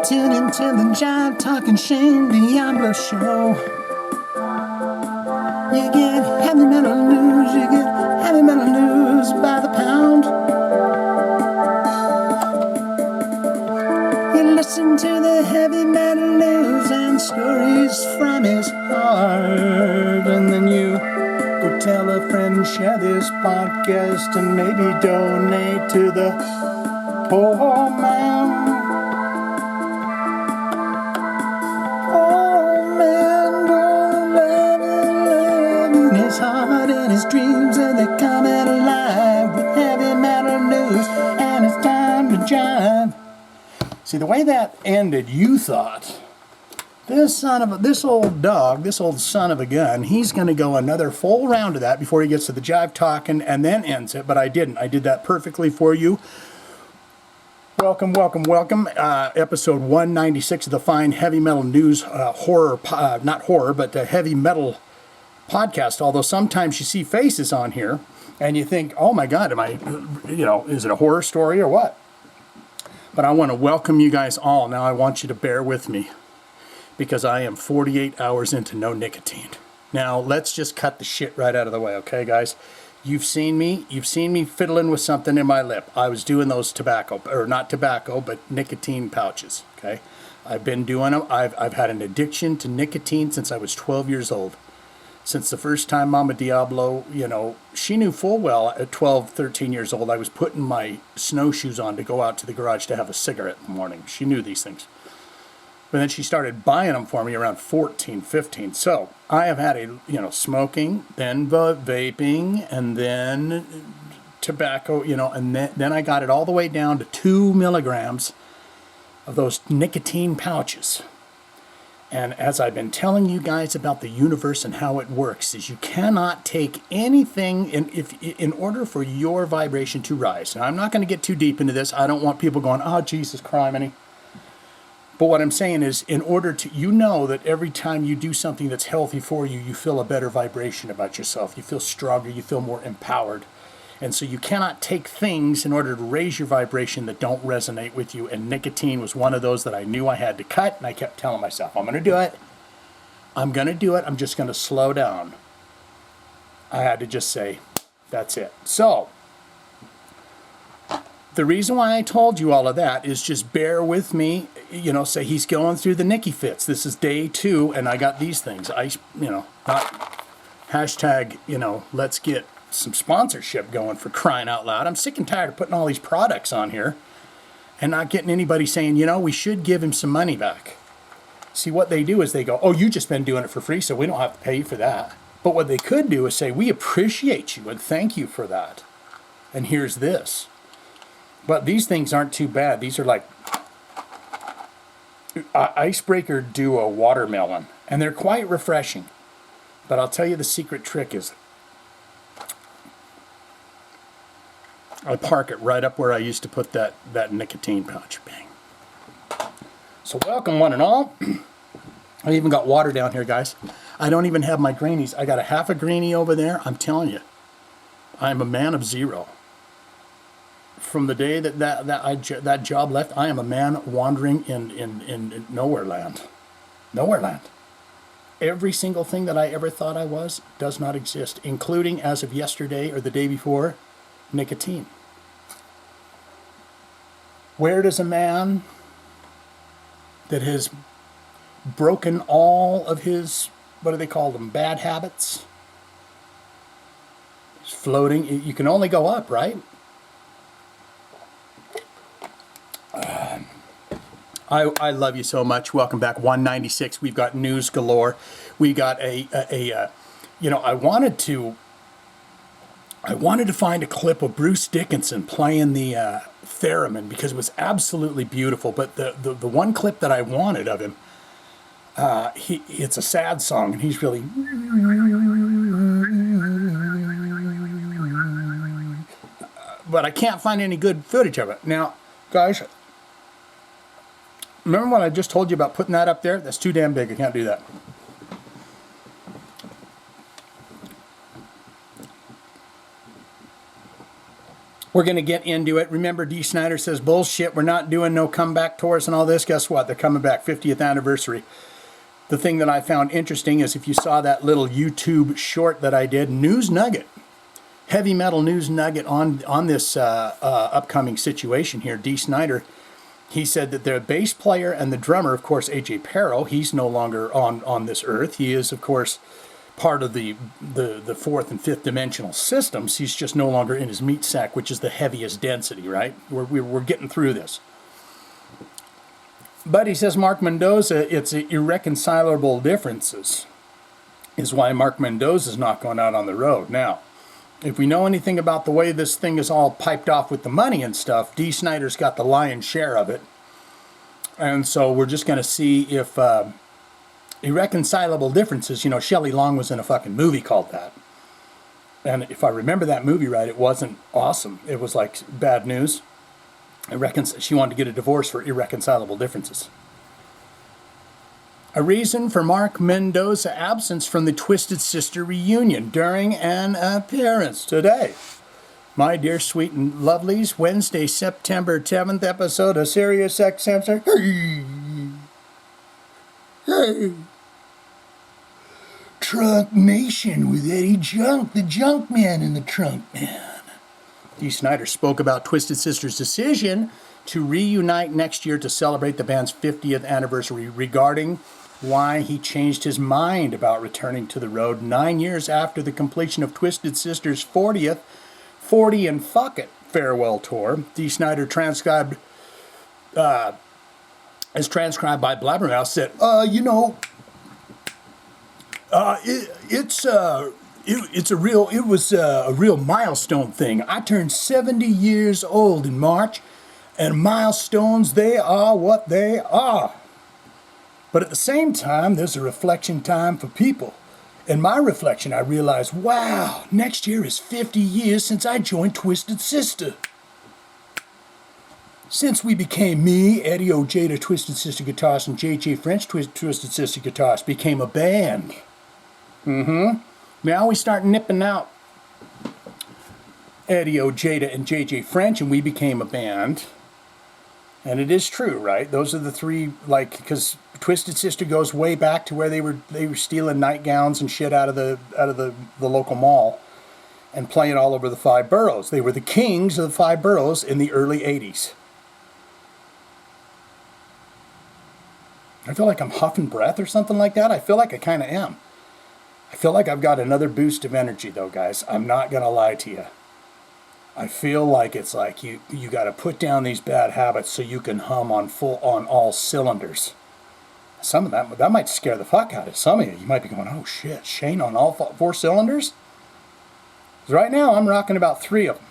Tune into the Jive Talkin Shane Diablo show. You get heavy metal news, you get heavy metal news by the pound. You listen to the heavy metal news and stories from his heart. And then you go tell a friend, share this podcast, and maybe donate to the poor man. His heart and his dreams, and they're coming alive with heavy metal news, and it's time to jive. See, the way that ended, you thought, this old dog, this old son of a gun, he's going to go another full round of that before he gets to the Jive Talkin and then ends it, but I didn't. I did that perfectly for you. Welcome, welcome, welcome. Episode 196 of the fine heavy metal news, not horror, but heavy metal podcast. Although sometimes you see faces on here and you think, oh my God, is it a horror story or what? But I want to welcome you guys all. Now I want you to bear with me because I am 48 hours into no nicotine. Now let's just cut the shit right out of the way, okay, guys? You've seen me fiddling with something in my lip. I was doing those not tobacco, but nicotine pouches, okay? I've been doing them. I've had an addiction to nicotine since I was 12 years old. Since the first time Mama Diablo, she knew full well at 12, 13 years old, I was putting my snowshoes on to go out to the garage to have a cigarette in the morning. She knew these things. But then she started buying them for me around 14, 15. So I have had smoking, then vaping, and then tobacco, and then I got it all the way down to 2 milligrams of those nicotine pouches. And as I've been telling you guys about the universe and how it works, is you cannot take anything in order for your vibration to rise. Now, I'm not going to get too deep into this. I don't want people going, oh, Jesus, criminy. But what I'm saying is, in order to, that every time you do something that's healthy for you, you feel a better vibration about yourself. You feel stronger. You feel more empowered. And so you cannot take things in order to raise your vibration that don't resonate with you. And nicotine was one of those that I knew I had to cut. And I kept telling myself, I'm going to do it. I'm going to do it. I'm just going to slow down. I had to just say, that's it. So the reason why I told you all of that is just bear with me. Say he's going through the Nicky fits. This is day 2. And I got these things. Let's get some sponsorship going, for crying out loud. I'm sick and tired of putting all these products on here and not getting anybody saying, we should give him some money back. See, what they do is they go, oh, you just been doing it for free, so we don't have to pay you for that. But what they could do is say, we appreciate you and thank you for that. And here's this. But these things aren't too bad. These are like Icebreaker Duo Watermelon, and they're quite refreshing. But I'll tell you the secret trick is I park it right up where I used to put that nicotine pouch. Bang. So welcome, one and all. I even got water down here, guys. I don't even have my greenies. I got a half a greenie over there. I'm telling you, I'm a man of zero. From the day that job left, I am a man wandering in nowhere land. Nowhere land. Every single thing that I ever thought I was does not exist, including, as of yesterday or the day before, nicotine. Where does a man that has broken all of his, what do they call them, bad habits, he's floating, you can only go up, right? I love you so much. Welcome back. 196. We've got news galore. We got I wanted to find a clip of Bruce Dickinson playing the theremin because it was absolutely beautiful. But the one clip that I wanted of him, it's a sad song, and he's really. But I can't find any good footage of it. Now, guys, remember when I just told you about putting that up there? That's too damn big. I can't do that. We're going to get into it. Remember, Dee Snider says, bullshit, we're not doing no comeback tours and all this. Guess what? They're coming back, 50th anniversary. The thing that I found interesting is if you saw that little YouTube short that I did, news nugget, heavy metal news nugget on this upcoming situation here, Dee Snider, he said that the bass player and the drummer, of course, AJ Pero, he's no longer on this earth. He is, of course, part of the fourth and fifth dimensional systems. He's just no longer in his meat sack, which is the heaviest density, right? We're getting through this. But he says Mark Mendoz, it's irreconcilable differences is why Mark Mendoz is not going out on the road. Now, if we know anything about the way this thing is all piped off with the money and stuff, Dee Snider's got the lion's share of it. And so we're just going to see if irreconcilable differences, you know, Shelley Long was in a fucking movie called that. And if I remember that movie right, it wasn't awesome. It was like bad news. She wanted to get a divorce for irreconcilable differences. A reason for Mark Mendoz's absence from the Twisted Sister reunion during an appearance today. My dear sweet and lovelies, Wednesday, September 7th episode of Sirius XM. Hey. Trunk Nation with Eddie Junk, the Junk Man and the Trunk Man. Dee Snider spoke about Twisted Sister's decision to reunite next year to celebrate the band's 50th anniversary, regarding why he changed his mind about returning to the road 9 years after the completion of Twisted Sister's 40th 40 and Fuck It farewell tour. Dee Snider as transcribed by Blabbermouth, said, it was a real milestone thing. I turned 70 years old in March, and milestones, they are what they are. But at the same time, there's a reflection time for people. In my reflection, I realized, wow, next year is 50 years since I joined Twisted Sister. Since we became me, Eddie Ojeda, Twisted Sister guitarist, and JJ French, Twisted Sister guitarist, became a band. Now we start nipping out Eddie Ojeda and JJ French, and we became a band. And it is true, right? Those are the three, like, because Twisted Sister goes way back to where they were stealing nightgowns and shit out of the local mall and playing all over the 5 boroughs. They were the kings of the 5 boroughs in the early 80s. I feel like I'm huffing breath or something like that. I feel like I kind of am. I feel like I've got another boost of energy, though, guys. I'm not going to lie to you. I feel like it's like you got to put down these bad habits so you can hum on all cylinders. Some of that might scare the fuck out of some of you. You might be going, oh shit, Shane on all 4 cylinders? 'Cause right now I'm rocking about 3 of them.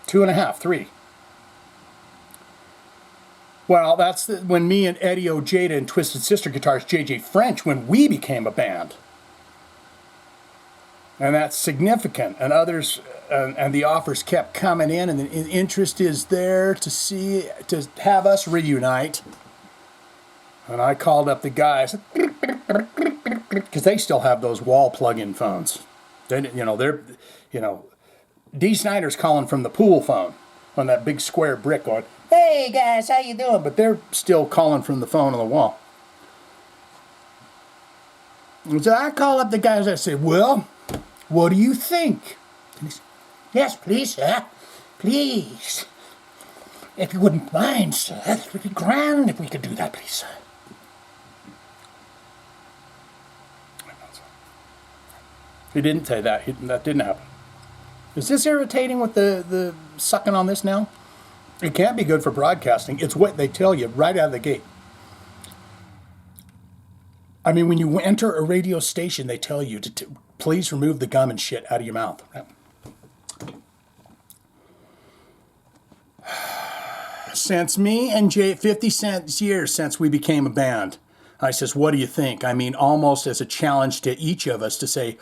2.5, 3. Well, that's when me and Eddie Ojeda and Twisted Sister guitarist JJ French, when we became a band. And that's significant. And others, and the offers kept coming in, and the interest is there to have us reunite. And I called up the guys, because they still have those wall plug-in phones. Dee Snider's calling from the pool phone on that big square brick going, hey guys, how you doing? But they're still calling from the phone on the wall. And so I call up the guys, I say, well, what do you think? Yes, please, sir. Please. If you wouldn't mind, sir, it would be grand if we could do that, please, sir. He didn't say that. That didn't happen. Is this irritating with the sucking on this now? It can't be good for broadcasting. It's what they tell you right out of the gate. I mean, when you enter a radio station, they tell you to please remove the gum and shit out of your mouth. Since me and Jay, 50 years since we became a band. I says, what do you think? I mean, almost as a challenge to each of us to say,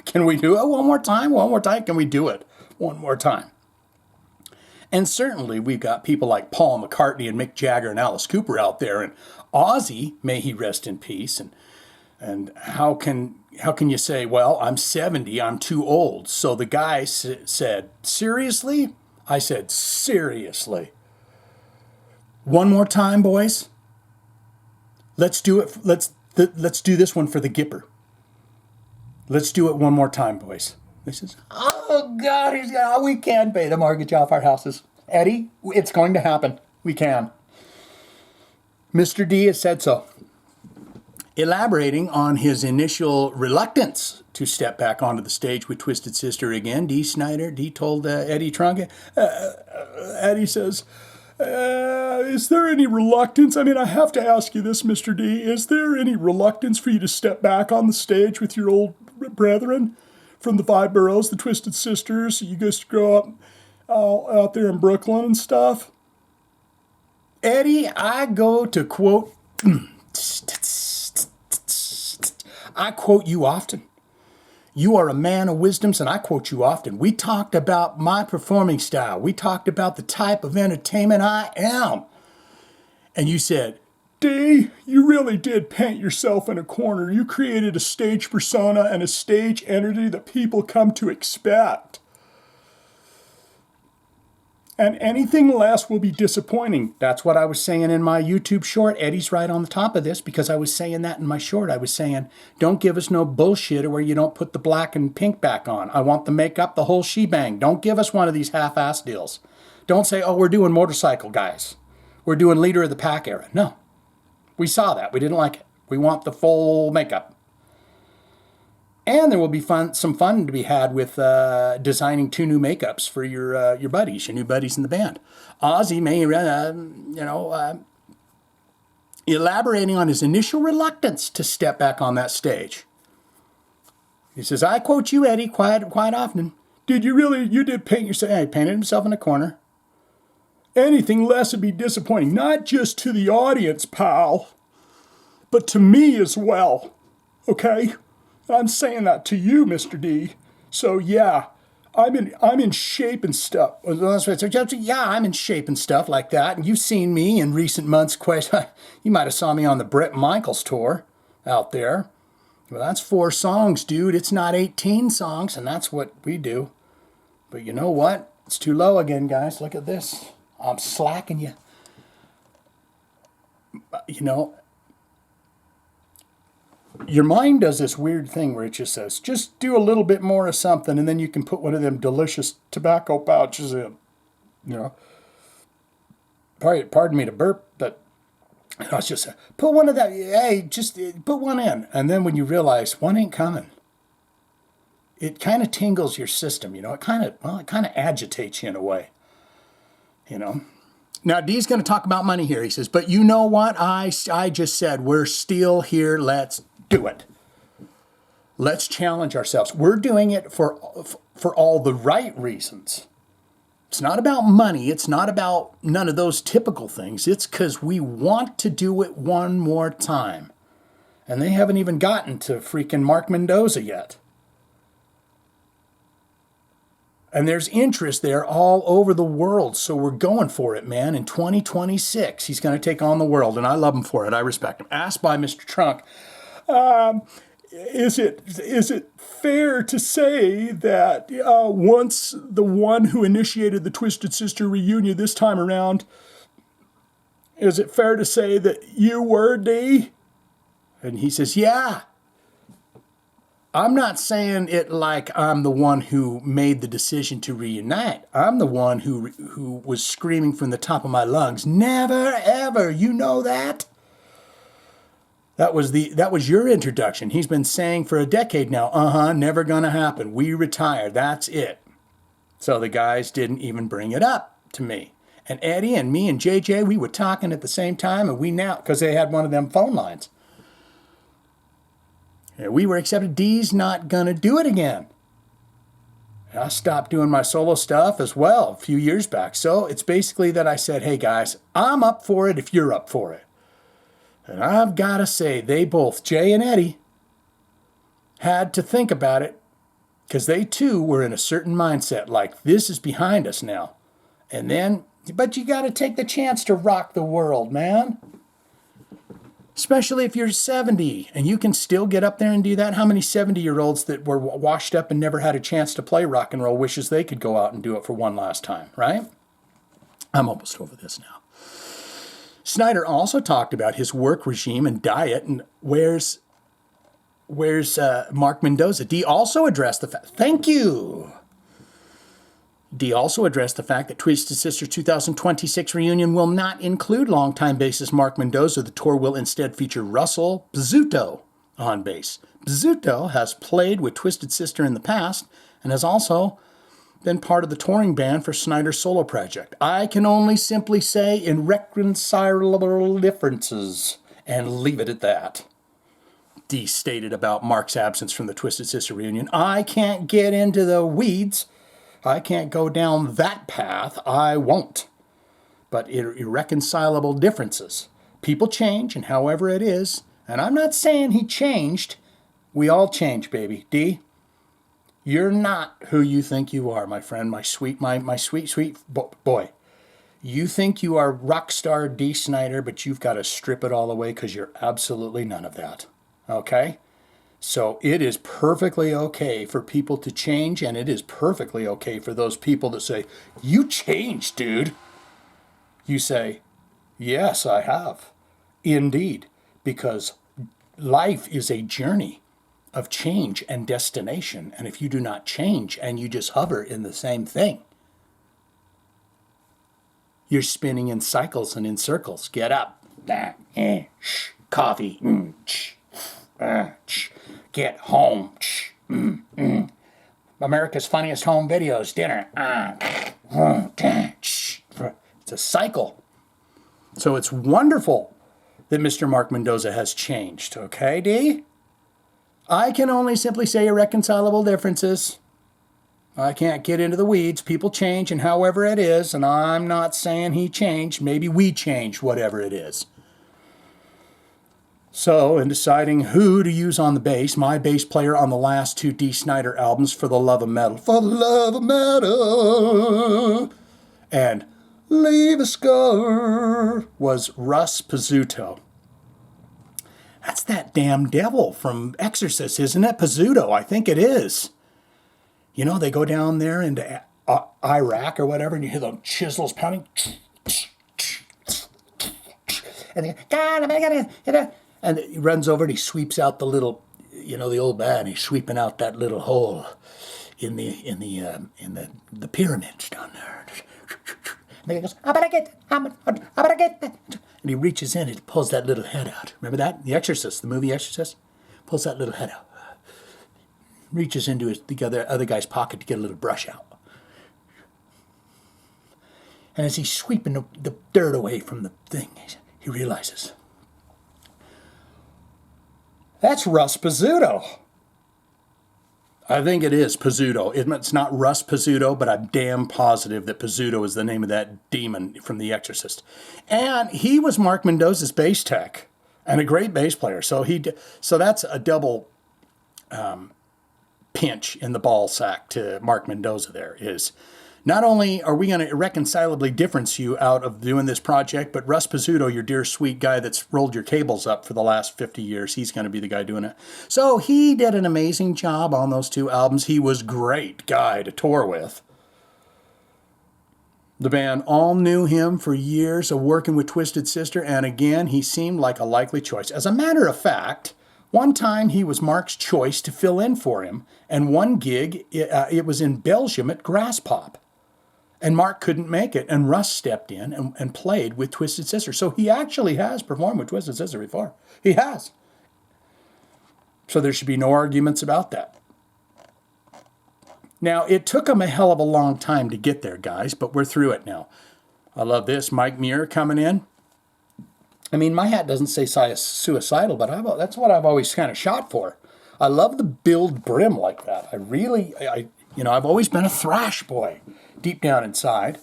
can we do it one more time? One more time? Can we do it one more time? And certainly we've got people like Paul McCartney and Mick Jagger and Alice Cooper out there, and Ozzy, may he rest in peace, and And how can you say, well, I'm 70, I'm too old? So the guy said, seriously? I said, seriously. One more time, boys. Let's do it. Let's do this one for the Gipper. Let's do it one more time, boys. He says, oh, God, we can pay the mortgage off our houses. Eddie, it's going to happen. We can. Mr. D has said so. Elaborating on his initial reluctance to step back onto the stage with Twisted Sister again, Dee Snider, Dee told Eddie Trunk, Eddie says, is there any reluctance? I mean, I have to ask you this, Mr. D. Is there any reluctance for you to step back on the stage with your old brethren from the Five Boroughs, the Twisted Sisters? You guys grow up out there in Brooklyn and stuff? Eddie, I go to quote, I quote you often. You are a man of wisdoms, and I quote you often. We talked about my performing style. We talked about the type of entertainment I am. And you said, D, you really did paint yourself in a corner. You created a stage persona and a stage energy that people come to expect. And anything less will be disappointing. That's what I was saying in my YouTube short. Eddie's right on the top of this because I was saying that in my short. I was saying, don't give us no bullshit where you don't put the black and pink back on. I want the makeup, the whole shebang. Don't give us one of these half-ass deals. Don't say, oh, we're doing motorcycle guys. We're doing leader of the pack era. No. We saw that. We didn't like it. We want the full makeup. And there will be some fun to be had with designing 2 new makeups for your buddies, your new buddies in the band. Ozzy may, elaborating on his initial reluctance to step back on that stage. He says, I quote you, Eddie, quite often. Did you really, you did paint yourself, he painted himself in a corner. Anything less would be disappointing, not just to the audience, pal, but to me as well, okay? I'm saying that to you, Mr. D. So yeah, I'm in shape and stuff. Yeah, I'm in shape and stuff like that. And you've seen me in recent months. You might have saw me on the Bret Michaels tour out there. Well, that's 4 songs, dude. It's not 18 songs, and that's what we do. But you know what? It's too low again, guys. Look at this. I'm slacking you. You know, your mind does this weird thing where it just says, just do a little bit more of something, and then you can put one of them delicious tobacco pouches in. You know, pardon me to burp, but I was just put one of that. Hey, just put one in, and then when you realize one ain't coming, it kind of tingles your system. You know, it kind of agitates you in a way. You know. Now, Dee's going to talk about money here. He says, but you know what? I just said, we're still here. Let's do it. Let's challenge ourselves. We're doing it for all the right reasons. It's not about money. It's not about none of those typical things. It's because we want to do it one more time. And they haven't even gotten to freaking Mark Mendoz yet. And there's interest there all over the world. So we're going for it, man. In 2026, he's going to take on the world. And I love him for it. I respect him. Asked by Mr. Trunk, is it fair to say that once the one who initiated the Twisted Sister reunion this time around, is it fair to say that you were D? And he says, yeah. I'm not saying it like I'm the one who made the decision to reunite. I'm the one who was screaming from the top of my lungs, never, ever, you know that? That was your introduction. He's been saying for a decade now, never gonna happen. We retire, that's it. So the guys didn't even bring it up to me. And Eddie and me and JJ, we were talking at the same time, and we now, because they had one of them phone lines. We were accepted. Dee's not going to do it again. I stopped doing my solo stuff as well a few years back. So it's basically that I said, hey guys, I'm up for it if you're up for it. And I've got to say, they both, Jay and Eddie, had to think about it because they too were in a certain mindset like this is behind us now. And then, but you got to take the chance to rock the world, man. Especially if you're 70 and you can still get up there and do that. How many 70-year-olds that were washed up and never had a chance to play rock and roll wishes they could go out and do it for one last time, right? I'm almost over this now. Snider also talked about his work regime and diet, and where's Mark Mendoz? Dee also addressed the fact. Thank you. Dee also addressed the fact that Twisted Sister 2026 reunion will not include longtime bassist Mark Mendoz. The tour will instead feature Russell Pizzuto on bass. Pizzuto has played with Twisted Sister in the past and has also been part of the touring band for Snider's solo project. I can only simply say irreconcilable differences and leave it at that. Dee stated about Mark's absence from the Twisted Sister reunion. I can't get into the weeds. I can't go down that path. I won't. But irreconcilable differences. People change, and however it is, and I'm not saying he changed. We all change, baby. Dee, you're not who you think you are, my friend, my sweet boy. You think you are rock star Dee Snider, but you've got to strip it all away because you're absolutely none of that. Okay? So it is perfectly okay for people to change, and it is perfectly okay for those people that say, you changed, dude. You say, yes, I have. Indeed. Because life is a journey of change and destination. And if you do not change and you just hover in the same thing, you're spinning in cycles and in circles. Get up. Coffee. Get home. America's Funniest Home Videos, dinner. It's a cycle. So it's wonderful that Mr. Mark Mendoza has changed. Okay, Dee? I can only simply say irreconcilable differences. I can't get into the weeds. People change, and however it is, and I'm not saying he changed. Maybe we changed, whatever it is. So, in deciding who to use on the bass, my bass player on the last two Dee Snider albums, For the Love of Metal, and Leave a Scar, was Russ Pizzuto. That's that damn devil from Exorcist, isn't it? Pizzuto, I think it is. You know, they go down there into Iraq or whatever, and you hear the chisels pounding. And they go, and he runs over and he sweeps out the little, you know, the old man. He's sweeping out that little hole in the pyramids down there. And he goes, I'm gonna get that. And he reaches in and he pulls that little head out. Remember that? The Exorcist, the movie Exorcist, pulls that little head out. Reaches into the other guy's pocket to get a little brush out. And as he's sweeping the dirt away from the thing, he realizes, that's Russ Pizzuto. I think it is Pizzuto. It's not Russ Pizzuto, but I'm damn positive that Pizzuto is the name of that demon from The Exorcist. And he was Mark Mendoz's bass tech and a great bass player. So that's a double pinch in the ball sack to Mark Mendoza there is, not only are we going to irreconcilably difference you out of doing this project, but Russ Pizzuto, your dear sweet guy that's rolled your cables up for the last 50 years, he's going to be the guy doing it. So he did an amazing job on those two albums. He was a great guy to tour with. The band all knew him for years of working with Twisted Sister, and again, he seemed like a likely choice. As a matter of fact, one time he was Mark's choice to fill in for him, and one gig, it was in Belgium at Grasspop. And Mark couldn't make it, and Russ stepped in and played with Twisted Sister. So he actually has performed with Twisted Sister before. He has. So there should be no arguments about that. Now, it took him a hell of a long time to get there, guys, but we're through it now. I love this. Mike Muir coming in. I mean, my hat doesn't say suicidal, but that's what I've always kind of shot for. I love the build brim like that. I've always been a thrash boy deep down inside.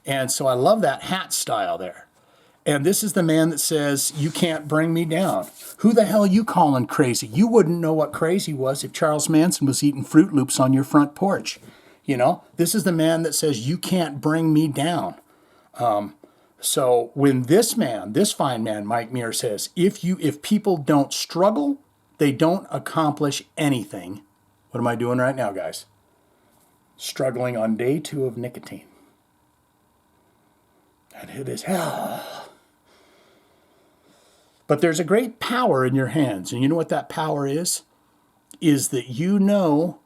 And so I love that hat style there. And this is the man that says, you can't bring me down. Who the hell are you calling crazy? You wouldn't know what crazy was if Charles Manson was eating Fruit Loops on your front porch. You know, this is the man that says, you can't bring me down. So when this fine man, Mike Muir, says, if people don't struggle, they don't accomplish anything. What am I doing right now, guys? Struggling on day 2 of nicotine. And it is hell. But there's a great power in your hands. And you know what that power is? Is that you know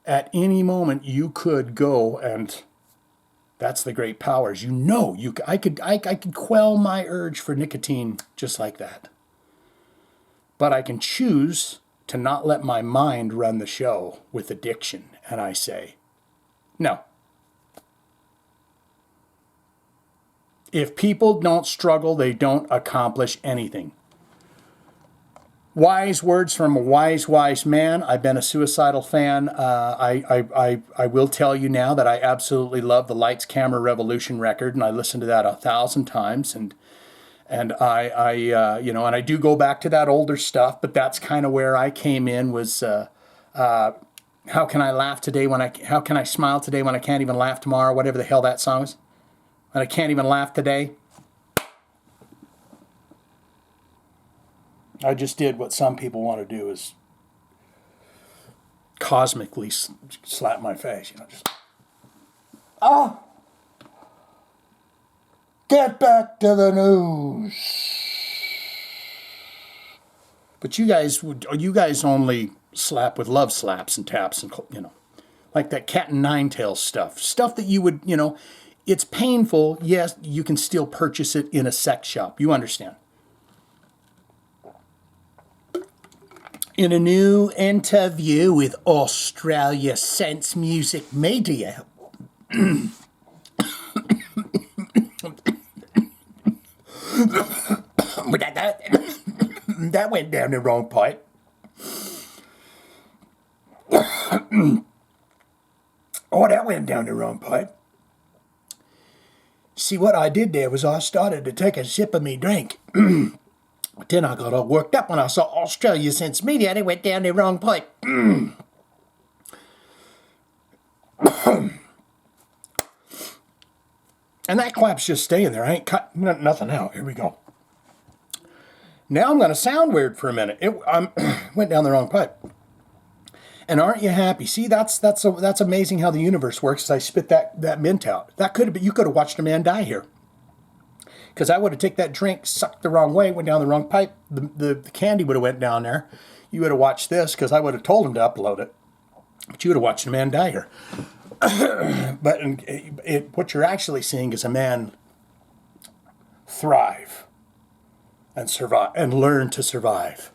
at any moment you could go, and that's the great powers. You know, I could quell my urge for nicotine just like that. But I can choose to not let my mind run the show with addiction. And I say, no. If people don't struggle, they don't accomplish anything. Wise words from a wise man. I've been a Suicidal fan. I will tell you now that I absolutely love the Lights, Camera, Revolution record, and I listened to that 1,000 times, and I do go back to that older stuff, but that's kind of where I came in. Was how can I laugh today how can I smile today when I can't even laugh tomorrow? Whatever the hell that song is, and I can't even laugh today. I just did what some people want to do, is cosmically slap my face, just, get back to the news. But you guys only slap with love slaps and taps and, like that cat and nine tails stuff that you would, it's painful. Yes, you can still purchase it in a sex shop. You understand. In a new interview with Australia Sense Music Media, that went down the wrong pipe. That went down the wrong pipe. See, what I did there was I started to take a sip of me drink. But then I got all worked up when I saw Australia Sense Media and it went down the wrong pipe. And that clap's just staying there. I ain't cut nothing out. Here we go. Now I'm going to sound weird for a minute. It went down the wrong pipe. And aren't you happy? See, that's amazing how the universe works. As I spit that mint out. That could have been, you could have watched a man die here. Because I would have taken that drink, sucked the wrong way, went down the wrong pipe. The candy would have went down there. You would have watched this, because I would have told him to upload it. But you would have watched a man die here. But what you're actually seeing is a man thrive and survive and learn to survive.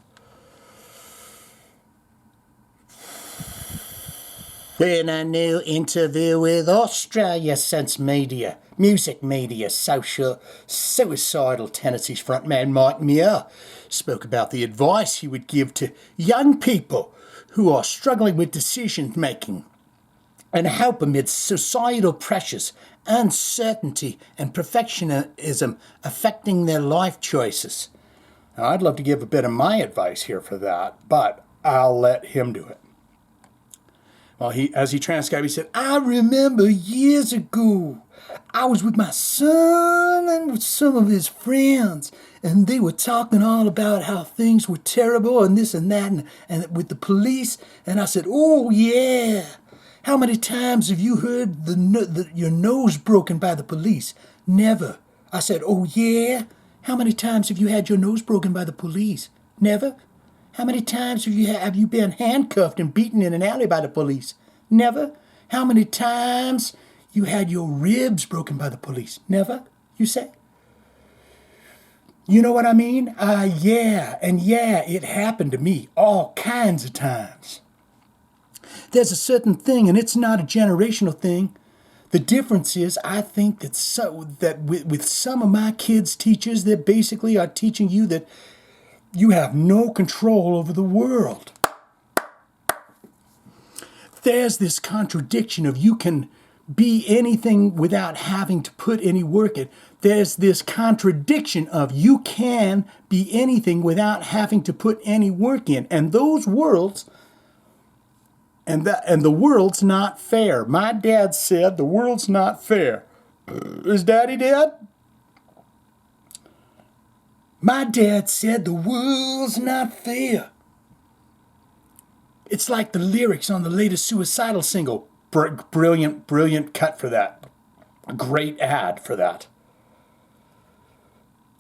In a new interview with Australia Sense Media, Music Media, Suicidal Tendencies frontman Mark Mendoz spoke about the advice he would give to young people who are struggling with decision making and help amidst societal pressures, uncertainty, and perfectionism affecting their life choices. Now, I'd love to give a bit of my advice here for that, but I'll let him do it. Well, as he transcribed, he said, I remember years ago, I was with my son and with some of his friends, and they were talking all about how things were terrible and this and that, and with the police, and I said, oh yeah, how many times have you heard your nose broken by the police? Never. I said, oh yeah, how many times have you had your nose broken by the police? Never. How many times have you been handcuffed and beaten in an alley by the police? Never. How many times you had your ribs broken by the police? Never, you say? You know what I mean? Yeah, and yeah, it happened to me all kinds of times. There's a certain thing, and it's not a generational thing. The difference is, I think that with some of my kids' teachers, that basically are teaching you that you have no control over the world. There's this contradiction of you can be anything without having to put any work in. There's this contradiction of you can be anything without having to put any work in. And those worlds, and the world's not fair. My dad said the world's not fair. Is Daddy dead? My dad said the world's not fair. It's like the lyrics on the latest Suicidal single. Brilliant, brilliant cut for that. A great ad for that.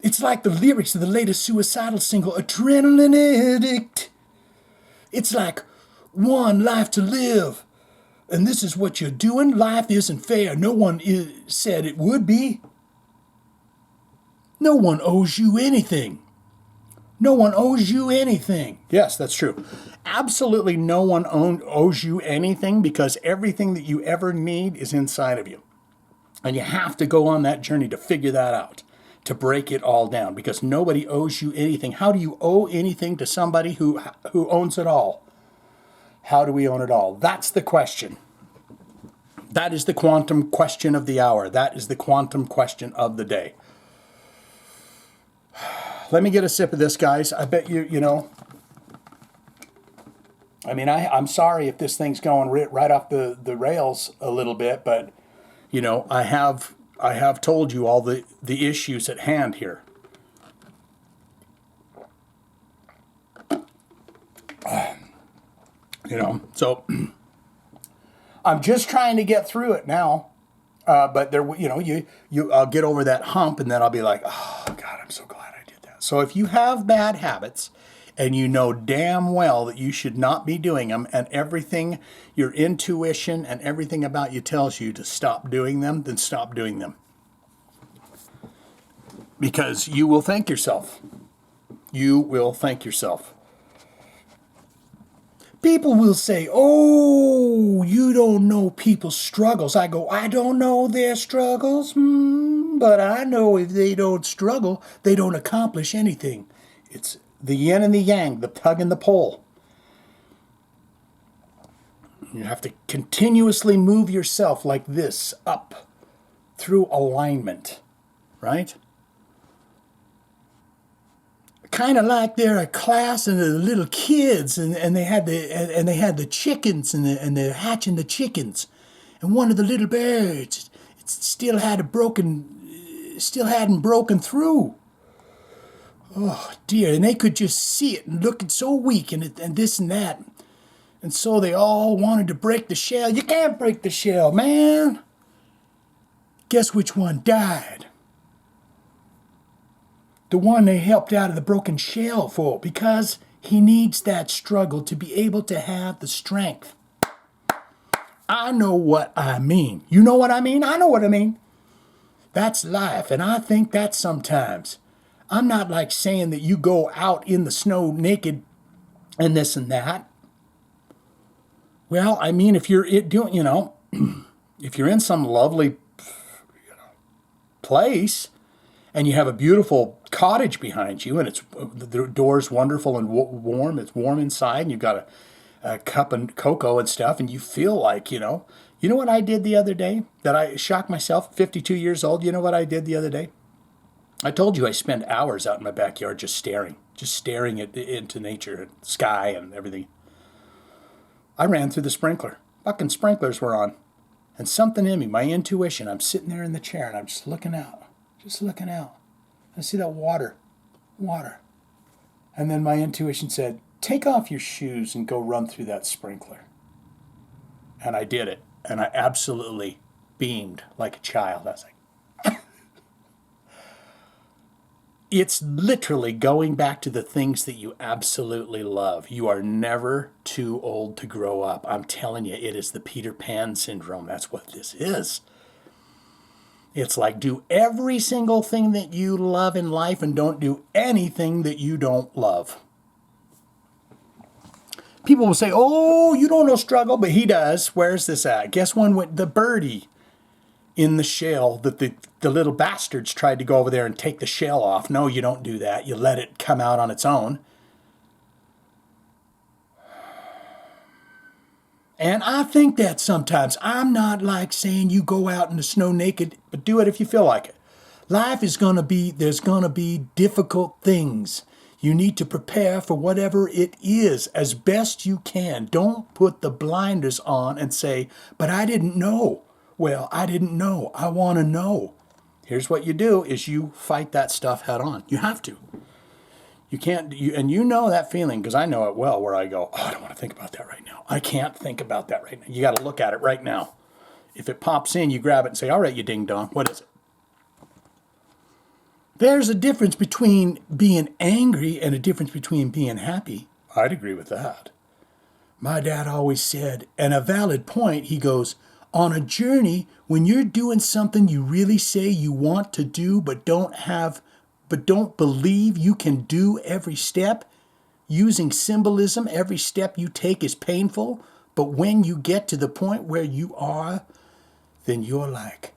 It's like the lyrics of the latest Suicidal single, Adrenaline Addict. It's like one life to live. And this is what you're doing. Life isn't fair. No one said it would be. No one owes you anything. No one owes you anything. Yes, that's true. Absolutely no one owes you anything, because everything that you ever need is inside of you. And you have to go on that journey to figure that out, to break it all down, because nobody owes you anything. How do you owe anything to somebody who owns it all? How do we own it all? That's the question. That is the quantum question of the hour. That is the quantum question of the day. Let me get a sip of this, guys. I bet you know. I mean, I'm sorry if this thing's going right off the rails a little bit, but, you know, I have told you all the issues at hand here. You know, so I'm just trying to get through it now. But there, you know, I'll get over that hump, and then I'll be like, oh God, I'm so glad I did that. So if you have bad habits, and you know damn well that you should not be doing them, and everything, your intuition and everything about you tells you to stop doing them, then stop doing them. Because you will thank yourself. You will thank yourself. People will say, oh, you don't know people's struggles. I go, I don't know their struggles, but I know if they don't struggle, they don't accomplish anything. It's the yin and the yang, the tug and the pull. You have to continuously move yourself like this up through alignment, right? Kind of like they're a class and the little kids, and they had the chickens, and they're hatching the chickens, and one of the little birds still hadn't broken through. Oh dear! And they could just see it and looking so weak, and this and that, and so they all wanted to break the shell. You can't break the shell, man. Guess which one died? The one they helped out of the broken shell for, because he needs that struggle to be able to have the strength. I know what I mean. You know what I mean? I know what I mean. That's life, and I think that sometimes. I'm not like saying that you go out in the snow naked and this and that. Well, I mean, if you're doing, you know, if you're in some lovely place, and you have a beautiful cottage behind you, and the door's wonderful and warm. It's warm inside, and you've got a cup of cocoa and stuff, and you feel like, you know what I did the other day that I shocked myself, 52 years old. You know what I did the other day? I told you I spend hours out in my backyard just staring into nature and sky and everything. I ran through the sprinkler. Fucking sprinklers were on. And something in me, my intuition, I'm sitting there in the chair, and I'm just looking out. I see that water. And then my intuition said, take off your shoes and go run through that sprinkler. And I did it. And I absolutely beamed like a child. I was like, it's literally going back to the things that you absolutely love. You are never too old to grow up. I'm telling you, it is the Peter Pan syndrome. That's what this is. It's like, do every single thing that you love in life and don't do anything that you don't love. People will say, oh, you don't know struggle, but he does. Where's this at? Guess when the birdie in the shell that the little bastards tried to go over there and take the shell off. No, you don't do that. You let it come out on its own. And I think that sometimes. I'm not like saying you go out in the snow naked, but do it if you feel like it. Life is there's going to be difficult things. You need to prepare for whatever it is as best you can. Don't put the blinders on and say, but I didn't know. Well, I didn't know. I want to know. Here's what you do is you fight that stuff head on. You have to. You can't, and you know that feeling, because I know it well, where I go, oh, I don't want to think about that right now. I can't think about that right now. You got to look at it right now. If it pops in, you grab it and say, all right, you ding dong, what is it? There's a difference between being angry and a difference between being happy. I'd agree with that. My dad always said, and a valid point, he goes, on a journey, when you're doing something you really say you want to do, but don't believe you can do every step, using symbolism, every step you take is painful. But when you get to the point where you are, then you're like,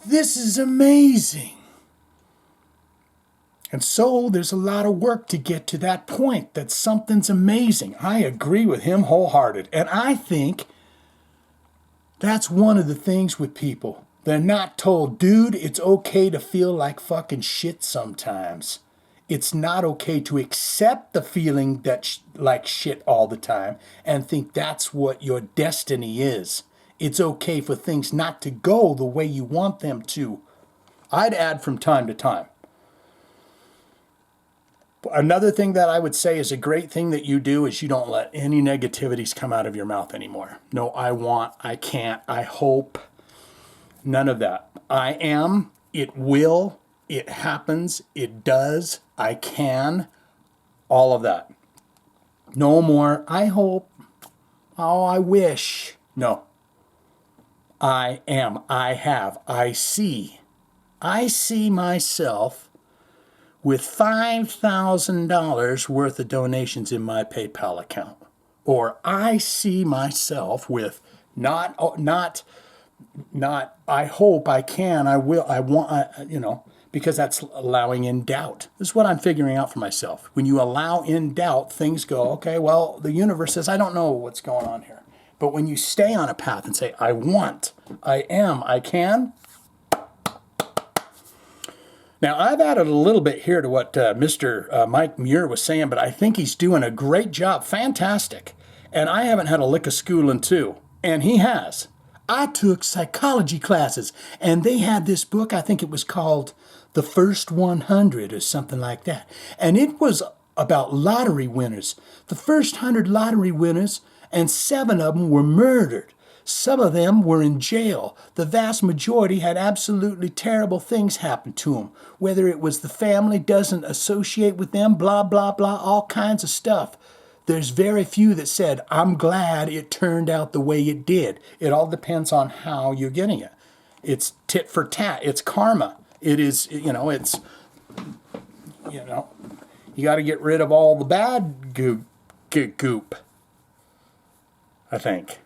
this is amazing. And so there's a lot of work to get to that point that something's amazing. I agree with him wholehearted. And I think that's one of the things with people. They're not told, dude, it's okay to feel like fucking shit sometimes. It's not okay to accept the feeling that like shit all the time and think that's what your destiny is. It's okay for things not to go the way you want them to. I'd add from time to time. Another thing that I would say is a great thing that you do is you don't let any negativities come out of your mouth anymore. No, I want, I can't, I hope. None of that. I am, it will, it happens, it does, I can, all of that. No more, I hope, oh, I wish. No. I am, I have, I see. I see myself with $5,000 worth of donations in my PayPal account. Or I see myself with not I hope, I can, I will, I want, because that's allowing in doubt. This is what I'm figuring out for myself. When you allow in doubt, things go, okay, well, the universe says, I don't know what's going on here. But when you stay on a path and say, I want, I am, I can. Now, I've added a little bit here to what Mr. Mike Muir was saying, but I think he's doing a great job. Fantastic. And I haven't had a lick of schooling too. And he has. I took psychology classes, and they had this book, I think it was called The First 100 or something like that. And it was about lottery winners. The first 100 lottery winners, and 7 of them were murdered. Some of them were in jail. The vast majority had absolutely terrible things happen to them. Whether it was the family doesn't associate with them, blah, blah, blah, all kinds of stuff. There's very few that said, I'm glad it turned out the way it did. It all depends on how you're getting it. It's tit for tat. It's karma. It is, you got to get rid of all the bad goop, I think.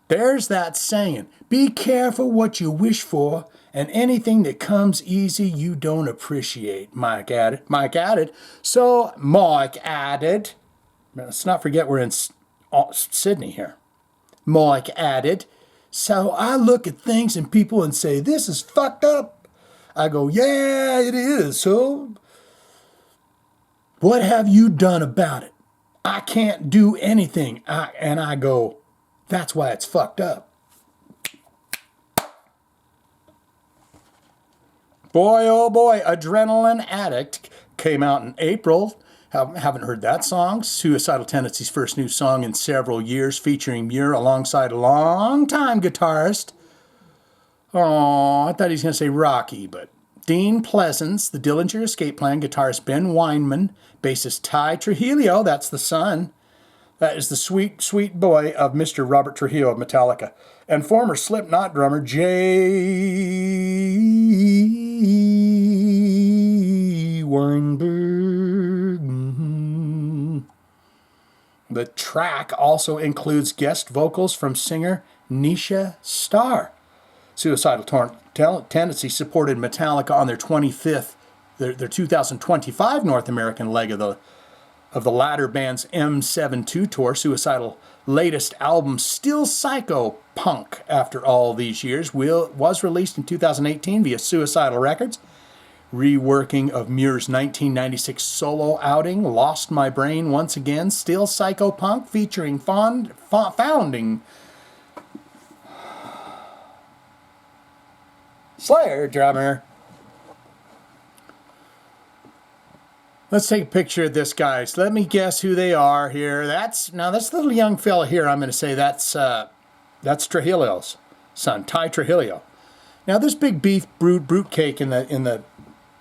There's that saying, be careful what you wish for, and anything that comes easy you don't appreciate, Mike added. Mike added, let's not forget we're in Sydney here. Mike added, so I look at things and people and say, this is fucked up. I go, yeah, it is. So what have you done about it? I can't do anything. And I go, that's why it's fucked up. Boy, oh boy, Adrenaline Addict came out in April. Haven't heard that song. Suicidal Tendencies' first new song in several years, featuring Muir alongside a longtime guitarist. Oh, I thought he was going to say Rocky, but Dean Pleasance, the Dillinger Escape Plan, guitarist Ben Weinman, bassist Ty Trujillo, that's the son. That is the sweet, sweet boy of Mr. Robert Trujillo of Metallica. And former Slipknot drummer Jay Weinberg. Mm-hmm. The track also includes guest vocals from singer Nisha Starr. Suicidal Tendencies supported Metallica on their 2025 North American leg of the latter band's M72 tour. Suicidal latest album, Still Psycho Punk, after all these years, was released in 2018 via Suicidal Records. Reworking of Muir's 1996 solo outing, Lost My Brain once again. Still Psycho Punk, featuring founding Slayer drummer Let's take a picture of this, guys. Let me guess who they are here. This little young fella here, I'm going to say that's Trujillo's son, Ty Trujillo. Now, this big beef brute cake in the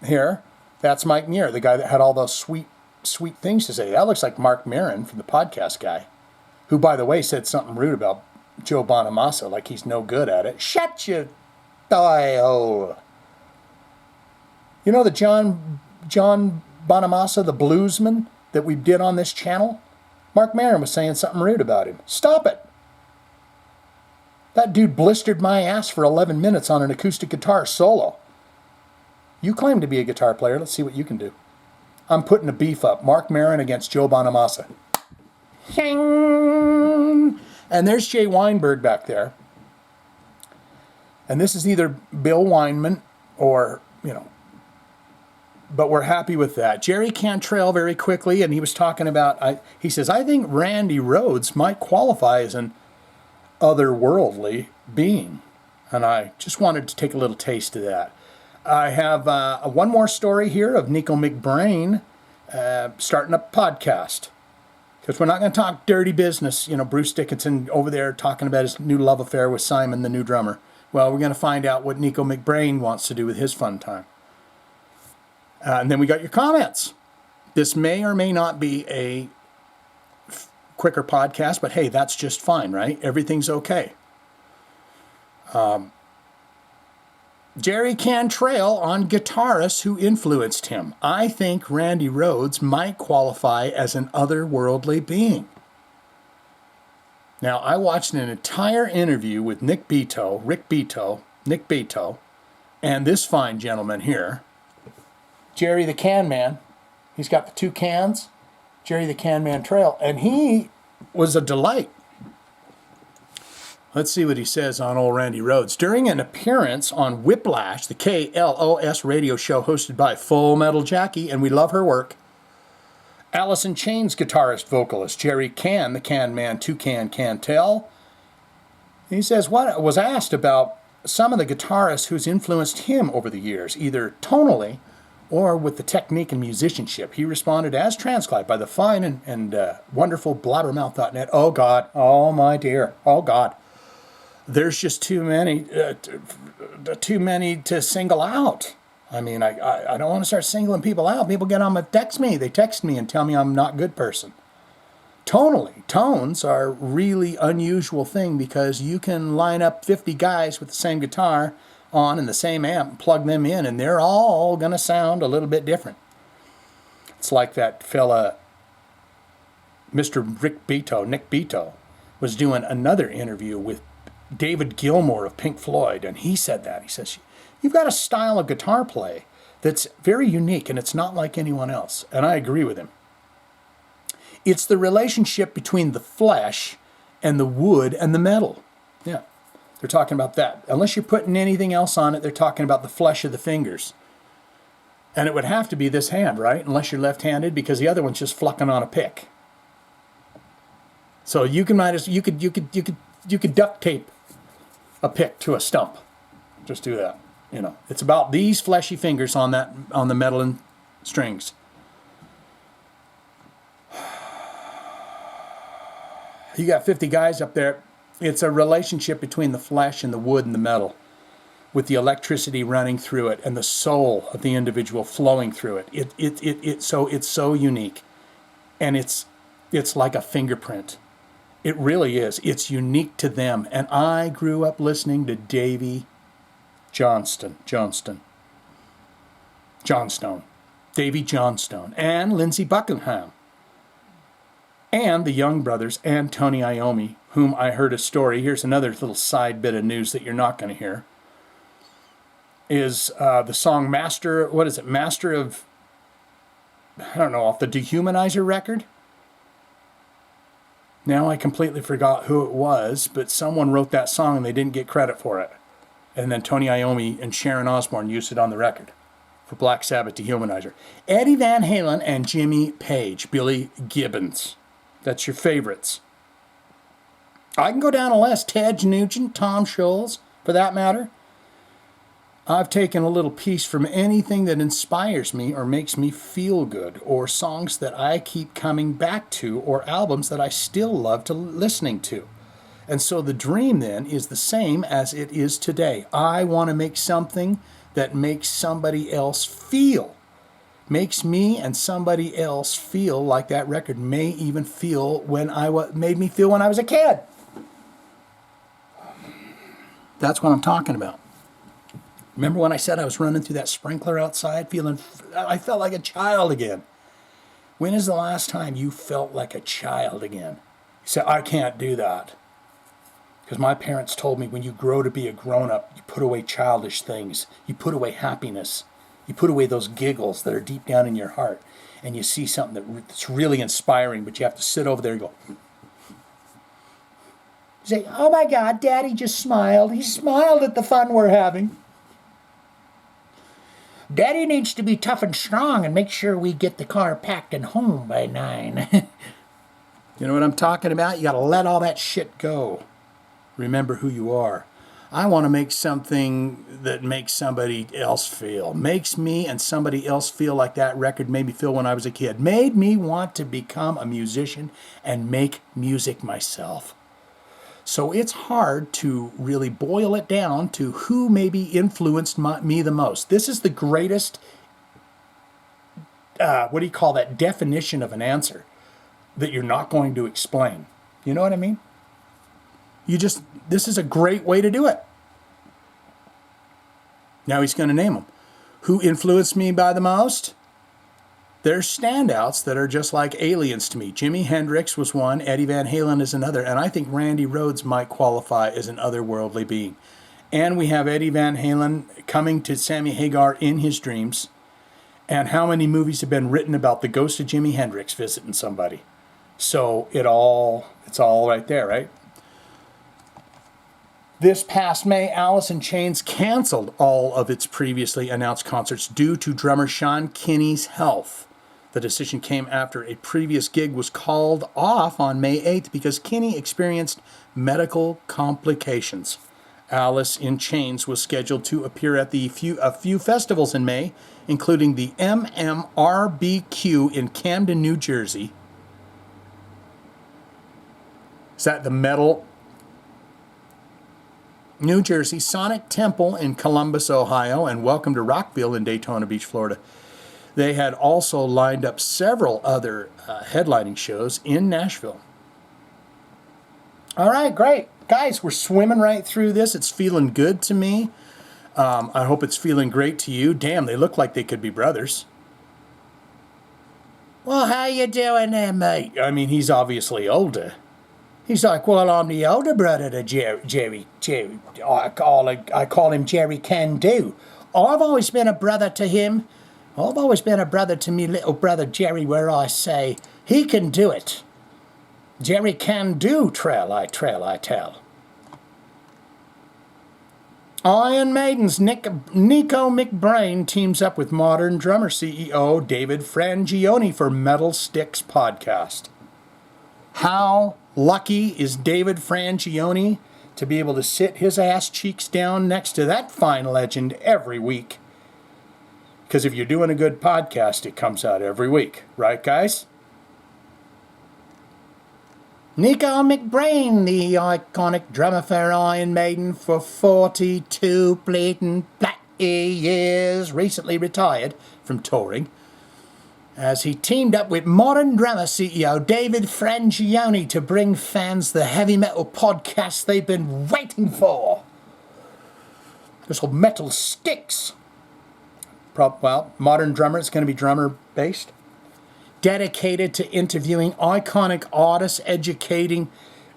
here, that's Mike Muir, the guy that had all those sweet things to say. That looks like Mark Mendoz from the podcast guy, who, by the way, said something rude about Joe Bonamassa, like he's no good at it. Shut your thigh hole. You know the John Bonamassa, the bluesman that we did on this channel? Mark Mendoz was saying something rude about him. Stop it. That dude blistered my ass for 11 minutes on an acoustic guitar solo. You claim to be a guitar player. Let's see what you can do. I'm putting a beef up. Mark Mendoz against Joe Bonamassa. And there's Jay Weinberg back there. And this is either Bill Weinman or, but we're happy with that. Jerry Cantrell, very quickly, and he was talking about, he says, I think Randy Rhoads might qualify as an otherworldly being. And I just wanted to take a little taste of that. I have one more story here of Nicko Mcbrain starting a podcast. Because we're not going to talk dirty business. Bruce Dickinson over there talking about his new love affair with Simon, the new drummer. Well, we're going to find out what Nicko Mcbrain wants to do with his fun time. And then we got your comments. This may or may not be a quicker podcast, but hey, that's just fine, right? Everything's okay. Jerry Cantrell on guitarists who influenced him. I think Randy Rhoads might qualify as an otherworldly being. Now, I watched an entire interview with Nick Beto, and this fine gentleman here, Jerry the Can Man. He's got the two cans, Jerry the Can Man Trail, and he was a delight. Let's see what he says on old Randy Rhoads. During an appearance on Whiplash, the KLOS radio show hosted by Full Metal Jackie, and we love her work, Alice in Chains guitarist vocalist Jerry Can, the Can Man, Toucan Cantel. He says, what was asked about some of the guitarists who's influenced him over the years, either tonally or with the technique and musicianship. He responded as transcribed by the fine and wonderful blabbermouth.net. Oh God, oh my dear, oh God. There's just too many to single out. I mean, I don't want to start singling people out. People get on my text me. They text me and tell me I'm not a good person. Tonally, tones are a really unusual thing because you can line up 50 guys with the same guitar on and the same amp and plug them in, and they're all going to sound a little bit different. It's like that fella, Mr. Nick Beto, was doing another interview with David Gilmour of Pink Floyd, and he said that. He says, you've got a style of guitar play that's very unique, and it's not like anyone else. And I agree with him. It's the relationship between the flesh and the wood and the metal. Yeah, they're talking about that. Unless you're putting anything else on it, they're talking about the flesh of the fingers. And it would have to be this hand, right? Unless you're left-handed, because the other one's just flucking on a pick. So you could duct tape a pick to a stump. Just do that. It's about these fleshy fingers on the metal and strings. You got 50 guys up there. It's a relationship between the flesh and the wood and the metal, with the electricity running through it and the soul of the individual flowing through it. It's so unique, and it's like a fingerprint. It really is. It's unique to them. And I grew up listening to Davy Johnstone, Davy Johnstone, and Lindsey Buckingham, and the Young Brothers, and Tony Iommi, whom I heard a story. Here's another little side bit of news that you're not going to hear. Is the song Master of, I don't know, off the Dehumanizer record? Now I completely forgot who it was, but someone wrote that song and they didn't get credit for it. And then Tony Iommi and Sharon Osbourne used it on the record for Black Sabbath Dehumanizer. Eddie Van Halen and Jimmy Page, Billy Gibbons. That's your favorites. I can go down a list. Ted Nugent, Tom Scholz, for that matter. I've taken a little piece from anything that inspires me or makes me feel good, or songs that I keep coming back to, or albums that I still love listening to. And so the dream then is the same as it is today. I want to make something that makes somebody else feel, makes me and somebody else feel like that record may even feel made me feel when I was a kid. That's what I'm talking about. Remember when I said I was running through that sprinkler outside I felt like a child again. When is the last time you felt like a child again? You say, I can't do that. Because my parents told me when you grow to be a grown-up, you put away childish things. You put away happiness. You put away those giggles that are deep down in your heart. And you see something that's really inspiring, but you have to sit over there and go, say, oh my God, Daddy just smiled. He smiled at the fun we're having. Daddy needs to be tough and strong and make sure we get the car packed and home by 9. You know what I'm talking about? You got to let all that shit go. Remember who you are. I want to make something that makes somebody else feel. Makes me and somebody else feel like that record made me feel when I was a kid. Made me want to become a musician and make music myself. So it's hard to really boil it down to who maybe influenced me the most. This is the greatest, definition of an answer that you're not going to explain. You know what I mean? This is a great way to do it. Now he's going to name them. Who influenced me by the most? There's standouts that are just like aliens to me. Jimi Hendrix was one, Eddie Van Halen is another, and I think Randy Rhoads might qualify as an otherworldly being. And we have Eddie Van Halen coming to Sammy Hagar in his dreams. And how many movies have been written about the ghost of Jimi Hendrix visiting somebody? So it's all right there, right? This past May, Alice in Chains canceled all of its previously announced concerts due to drummer Sean Kinney's health. The decision came after a previous gig was called off on May 8th because Kinney experienced medical complications. Alice in Chains was scheduled to appear at a few festivals in May, including the MMRBQ in Camden, New Jersey. Is that the metal? New Jersey, Sonic Temple in Columbus, Ohio, and Welcome to Rockville in Daytona Beach, Florida. They had also lined up several other headlining shows in Nashville. All right, great. Guys, we're swimming right through this. It's feeling good to me. I hope it's feeling great to you. Damn, they look like they could be brothers. Well, how you doing there, mate? I mean, he's obviously older. He's like, well, I'm the older brother to Jerry. I call him Jerry Can Do. I've always been a brother to him. I've always been a brother to me little brother Jerry, where I say, he can do it. Jerry can do, trail I tell. Iron Maiden's Nicko Mcbrain teams up with Modern Drummer CEO David Frangioni for Metal Sticks podcast. How lucky is David Frangioni to be able to sit his ass cheeks down next to that fine legend every week? Because if you're doing a good podcast, it comes out every week. Right, guys? Nicko Mcbrain, the iconic drummer for Iron Maiden for 42 bleeding bloody years, recently retired from touring, as he teamed up with Modern Drummer CEO David Frangioni to bring fans the heavy metal podcast they've been waiting for. It's called Metal Sticks. Modern Drummer, it's going to be drummer-based. Dedicated to interviewing iconic artists, educating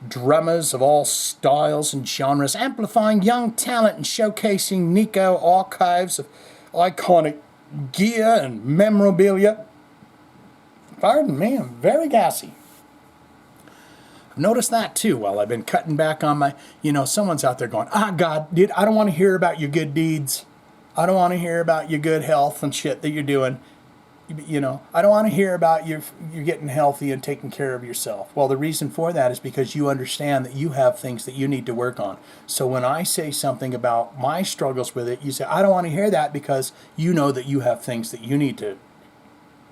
drummers of all styles and genres, amplifying young talent and showcasing Nicko archives of iconic gear and memorabilia. Pardon me, I'm very gassy. I've noticed that too while I've been cutting back on my, someone's out there going, God, dude, I don't want to hear about your good deeds. I don't want to hear about your good health and shit that you're doing. I don't want to hear about you're getting healthy and taking care of yourself. Well, the reason for that is because you understand that you have things that you need to work on. So when I say something about my struggles with it, you say, I don't want to hear that because you know that you have things that you need to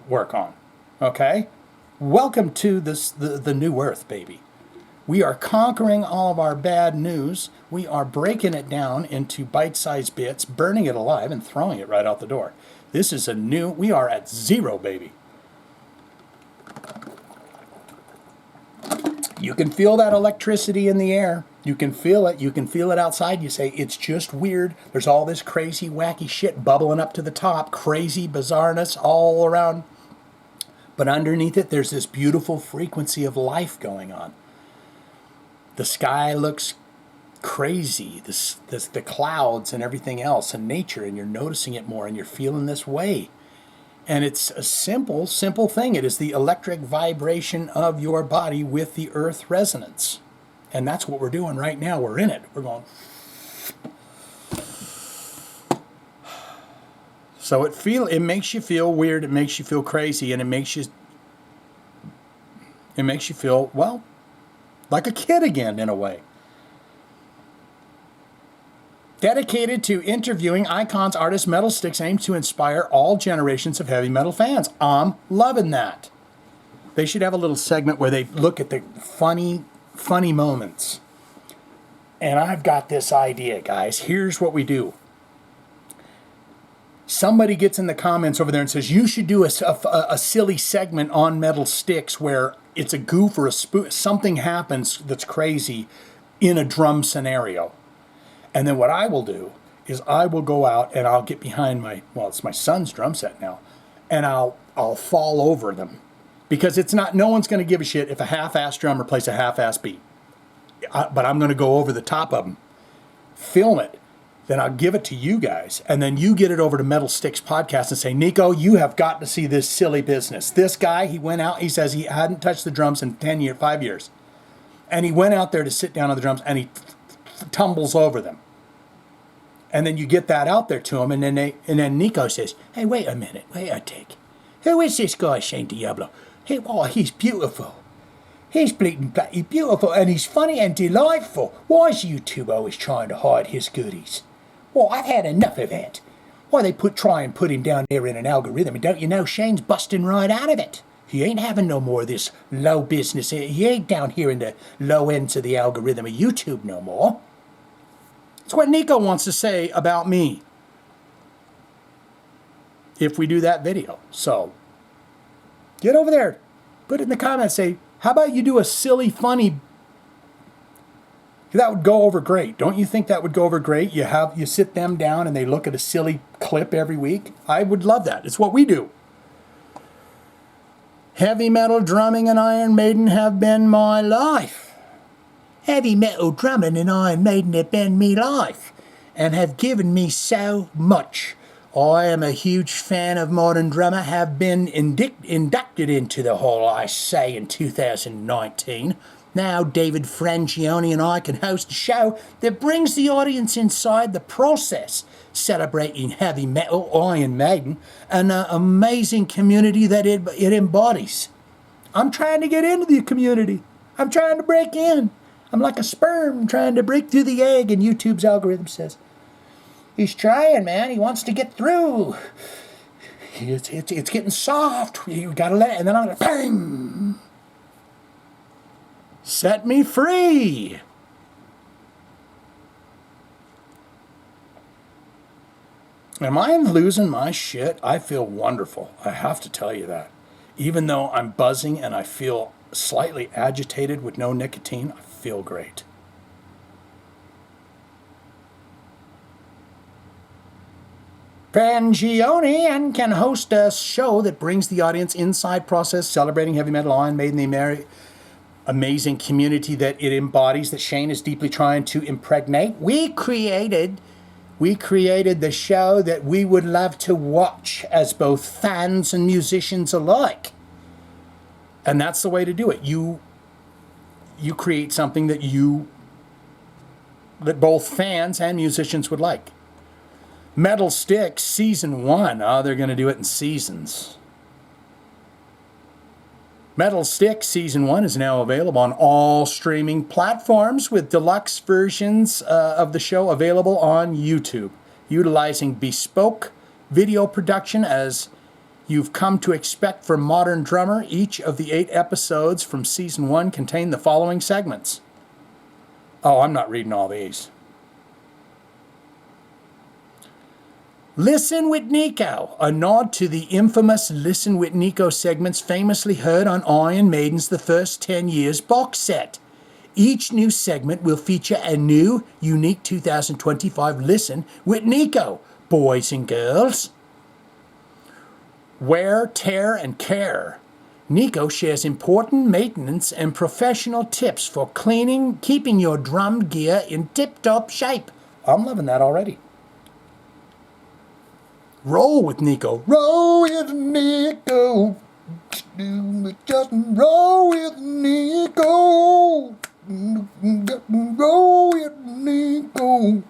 work on. Okay? Welcome to the new earth, baby. We are conquering all of our bad news. We are breaking it down into bite-sized bits, burning it alive, and throwing it right out the door. This is we are at zero, baby. You can feel that electricity in the air. You can feel it. You can feel it outside. You say, it's just weird. There's all this crazy, wacky shit bubbling up to the top. Crazy bizarreness all around. But underneath it, there's this beautiful frequency of life going on. The sky looks crazy, the clouds and everything else and nature, and you're noticing it more and you're feeling this way. And it's a simple thing. It is the electric vibration of your body with the earth resonance. And that's what we're doing right now. We're in it. We're going. So it makes you feel weird, it makes you feel crazy, and it makes you feel, well, like a kid again in a way. Dedicated to interviewing icons, artists, metal sticks, aims to inspire all generations of heavy metal fans. I'm loving that. They should have a little segment where they look at the funny moments. And I've got this idea, guys. Here's what we do. Somebody gets in the comments over there and says, you should do a silly segment on metal sticks where it's a goof or a spoof. Something happens that's crazy in a drum scenario. And then what I will do is I will go out and I'll get behind it's my son's drum set now, and I'll fall over them. Because no one's going to give a shit if a half-ass drummer plays a half-ass beat. But I'm going to go over the top of them, film it, then I'll give it to you guys, and then you get it over to Metal Sticks Podcast and say, Nicko, you have got to see this silly business. This guy, he went out, he says he hadn't touched the drums in 5 years. And he went out there to sit down on the drums, and he tumbles over them. And then you get that out there to him, and then Nicko says, hey, wait a minute, wait a tick. Who is this guy, Shane Diablo? He's beautiful. He's bleeding bloody beautiful, and he's funny and delightful. Why is YouTube always trying to hide his goodies? Well, I've had enough of that. Why they try and put him down there in an algorithm, and don't you know Shane's busting right out of it. He ain't having no more of this low business. He ain't down here in the low ends of the algorithm of YouTube no more. That's what Nicko wants to say about me if we do that video. So, get over there. Put it in the comments. Say, how about you do a silly, funny... That would go over great. Don't you think that would go over great? You sit them down and they look at a silly clip every week. I would love that. It's what we do. Heavy metal drumming and Iron Maiden have been my life. Heavy metal drumming and Iron Maiden have been me life and have given me so much. I am a huge fan of modern drummer, have been inducted into the Hall, I say, in 2019. Now David Frangione and I can host a show that brings the audience inside the process, celebrating heavy metal, Iron Maiden, an amazing community that it embodies. I'm trying to get into the community. I'm trying to break in. I'm like a sperm trying to break through the egg, and YouTube's algorithm says, he's trying, man. He wants to get through. It's getting soft. You gotta let it, and then I'm gonna bang. Set me free. Am I losing my shit? I feel wonderful. I have to tell you that. Even though I'm buzzing and I feel slightly agitated with no nicotine, I feel great. Frangione and can host a show that brings the audience inside process, celebrating heavy metal, Iron Maiden, the amazing community that it embodies, that Shane is deeply trying to impregnate. We created the show that we would love to watch as both fans and musicians alike. And that's the way to do it. You create something that both fans and musicians would like. Metal Sticks Season 1. Oh, they're going to do it in seasons. Metal Stick Season 1 is now available on all streaming platforms, with deluxe versions of the show available on YouTube. Utilizing bespoke video production as you've come to expect from Modern Drummer, each of the 8 episodes from Season 1 contain the following segments. Oh, I'm not reading all these. Listen with Nicko, a nod to the infamous Listen with Nicko segments famously heard on Iron Maiden's The First 10 Years box set. Each new segment will feature a new, unique 2025 Listen with Nicko, boys and girls. Wear, Tear, and Care. Nicko shares important maintenance and professional tips for cleaning, keeping your drum gear in tip-top shape. I'm loving that already. Roll with Nicko. Roll with Nicko. Just roll with Nicko. Roll with Nicko.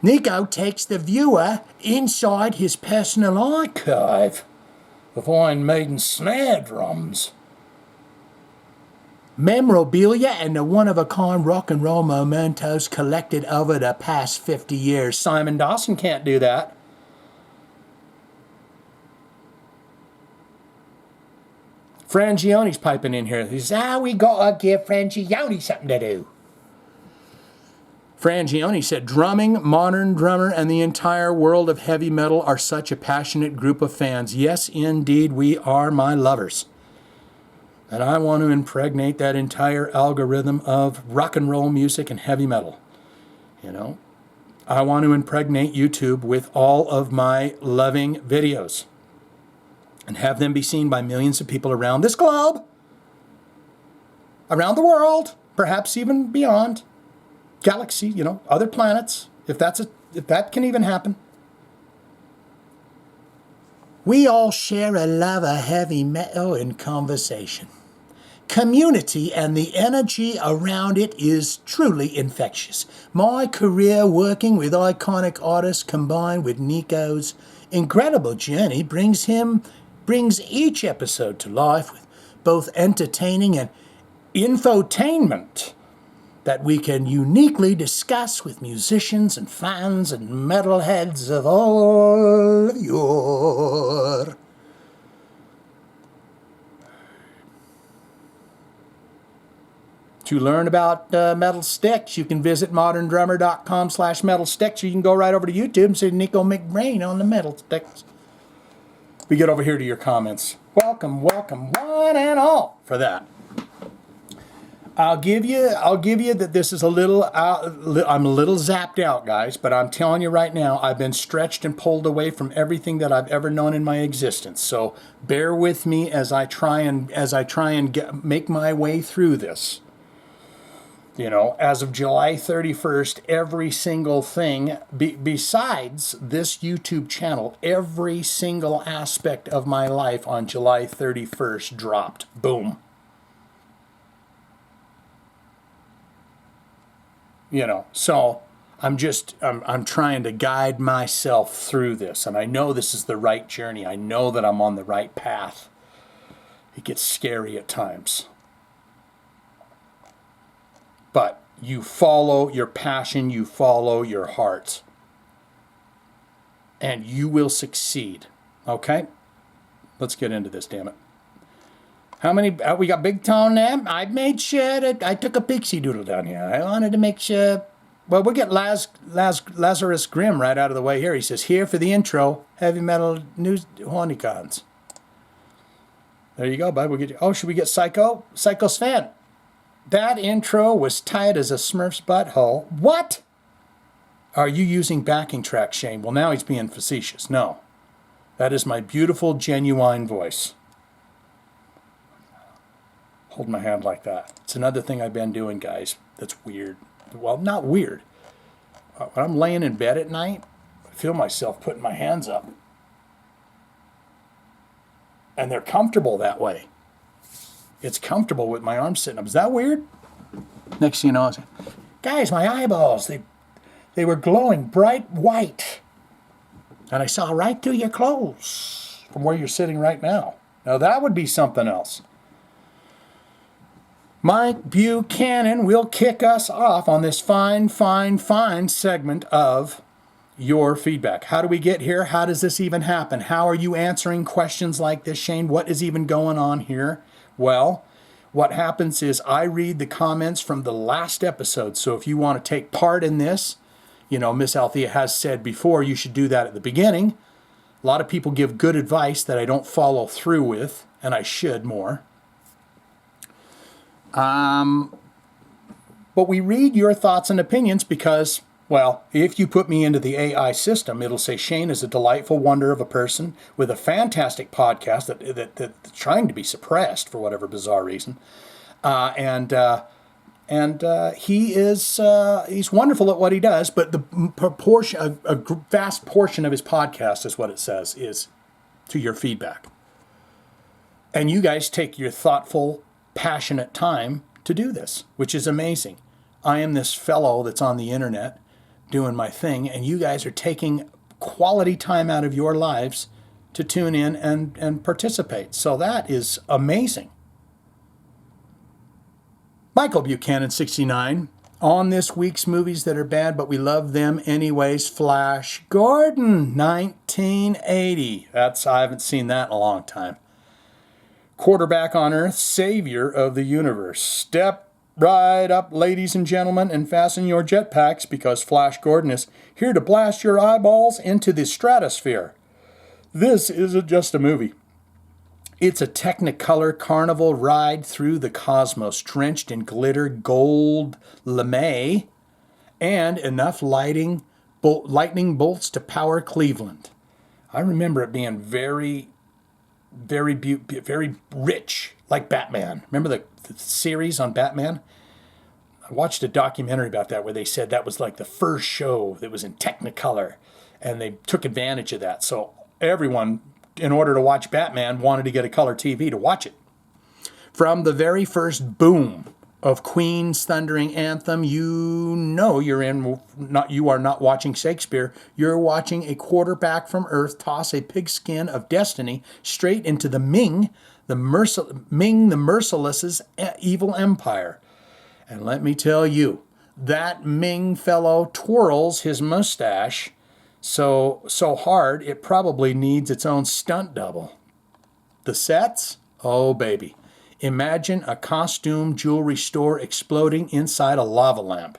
Nicko takes the viewer inside his personal archive of Iron Maiden snare drums, memorabilia, and the one-of-a-kind rock and roll mementos collected over the past 50 years. Simon Dawson can't do that. Frangione's piping in here. He says, we gotta give Frangione something to do. Frangione said, drumming, Modern Drummer, and the entire world of heavy metal are such a passionate group of fans. Yes, indeed, we are, my lovers. And I want to impregnate that entire algorithm of rock and roll music and heavy metal. You know, I want to impregnate YouTube with all of my loving videos and have them be seen by millions of people around this globe, around the world, perhaps even beyond. Galaxy, you know, other planets, if that can even happen. We all share a love of heavy metal and conversation. Community and the energy around it is truly infectious. My career working with iconic artists combined with Nicko's incredible journey brings each episode to life with both entertaining and infotainment that we can uniquely discuss with musicians and fans and metalheads of all of yore. To learn about Metal Sticks, you can visit moderndrummer.com/metalsticks, or you can go right over to YouTube and see Nicko Mcbrain on the Metal Sticks. We get over here to your comments. Welcome, welcome, one and all, for that. I'll give you that this is a little, I'm a little zapped out, guys, but I'm telling you right now, I've been stretched and pulled away from everything that I've ever known in my existence. So bear with me as I try and make my way through this. You know, as of July 31st, every single thing, besides this YouTube channel, every single aspect of my life on July 31st dropped. Boom. You know, so I'm trying to guide myself through this, and I know this is the right journey. I know that I'm on the right path. It gets scary at times. But you follow your passion, you follow your heart, and you will succeed. Okay? Let's get into this, damn it. How many, we got Big Tone there? I made sure that I took a pixie doodle down here. I wanted to make sure, well, we'll get Lazarus Grimm right out of the way here. He says, here for the intro, heavy metal news hornicons. There you go, bud. We'll get you. Oh, should we get Psycho Sven? That intro was tight as a Smurf's butthole. What? Are you using backing tracks, Shane? Well, now he's being facetious. No. That is my beautiful, genuine voice. Hold my hand like that. It's another thing I've been doing, guys, that's weird. Well, not weird. When I'm laying in bed at night, I feel myself putting my hands up. And they're comfortable that way. It's comfortable with my arms sitting up. Is that weird? Next thing you know, I say, guys, my eyeballs, they were glowing bright white. And I saw right through your clothes from where you're sitting right now. Now that would be something else. Mike Buchanan will kick us off on this fine segment of your feedback. How do we get here? How does this even happen? How are you answering questions like this, Shane? What is even going on here? Well, what happens is I read the comments from the last episode. So if you want to take part in this, Miss Althea has said before, you should do that at the beginning. A lot of people give good advice that I don't follow through with, and I should more. But we read your thoughts and opinions because, well, if you put me into the AI system, it'll say Shane is a delightful wonder of a person with a fantastic podcast that's trying to be suppressed for whatever bizarre reason. And he's wonderful at what he does, but the proportion, a vast portion of his podcast is what it says, is to your feedback. And you guys take your thoughtful, passionate time to do this, which is amazing. I am this fellow that's on the internet doing my thing, and you guys are taking quality time out of your lives to tune in and participate. So that is amazing. Michael Buchanan, 69, on this week's movies that are bad, but we love them anyways. Flash Gordon, 1980. I haven't seen that in a long time. Quarterback on Earth, savior of the universe. Step right up, ladies and gentlemen, and fasten your jetpacks because Flash Gordon is here to blast your eyeballs into the stratosphere. This isn't just a movie. It's a Technicolor carnival ride through the cosmos, drenched in glitter, gold lame, and enough lightning bolts to power Cleveland. I remember it being very rich, like Batman. Remember the series on Batman? I watched a documentary about that where they said that was like the first show that was in Technicolor, and they took advantage of that. So everyone, in order to watch Batman, wanted to get a color TV to watch it. From the very first boom of Queen's thundering anthem, you are not watching Shakespeare. You're watching a quarterback from Earth toss a pigskin of destiny straight into the Ming the Merciless's evil empire. And let me tell you, that Ming fellow twirls his mustache so hard it probably needs its own stunt double. The sets? Oh, baby. Imagine a costume jewelry store exploding inside a lava lamp.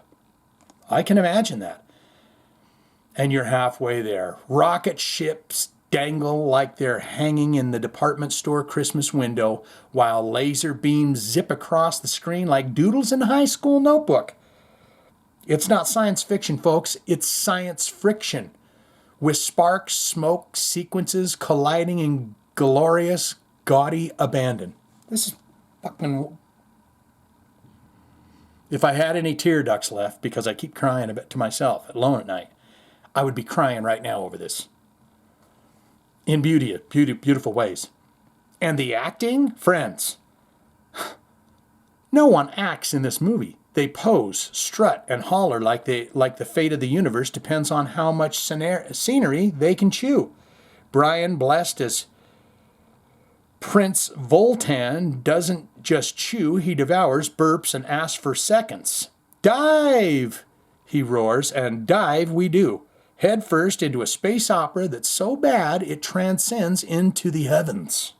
I can imagine that. And you're halfway there. Rocket ships dangle like they're hanging in the department store Christmas window, while laser beams zip across the screen like doodles in a high school notebook. It's not science fiction, folks. It's science friction, with sparks, smoke, sequences colliding in glorious, gaudy abandon. This is fucking... If I had any tear ducts left, because I keep crying a bit to myself alone at night, I would be crying right now over this. In beautiful ways. And the acting? Friends. No one acts in this movie. They pose, strut, and holler like the fate of the universe depends on how much scenery they can chew. Brian Blessed as Prince Voltan doesn't just chew, he devours, burps, and asks for seconds. Dive! He roars, and dive we do. Head first into a space opera that's so bad it transcends into the heavens.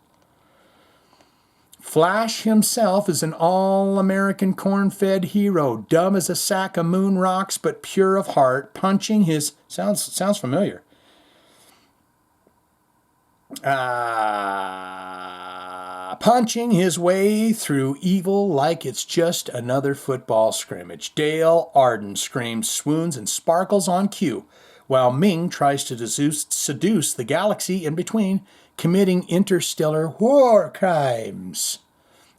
Flash himself is an all-American corn-fed hero, dumb as a sack of moon rocks but pure of heart, punching his... Sounds familiar. Punching his way through evil like it's just another football scrimmage. Dale Arden screams, swoons, and sparkles on cue, while Ming tries to seduce the galaxy in between, committing interstellar war crimes.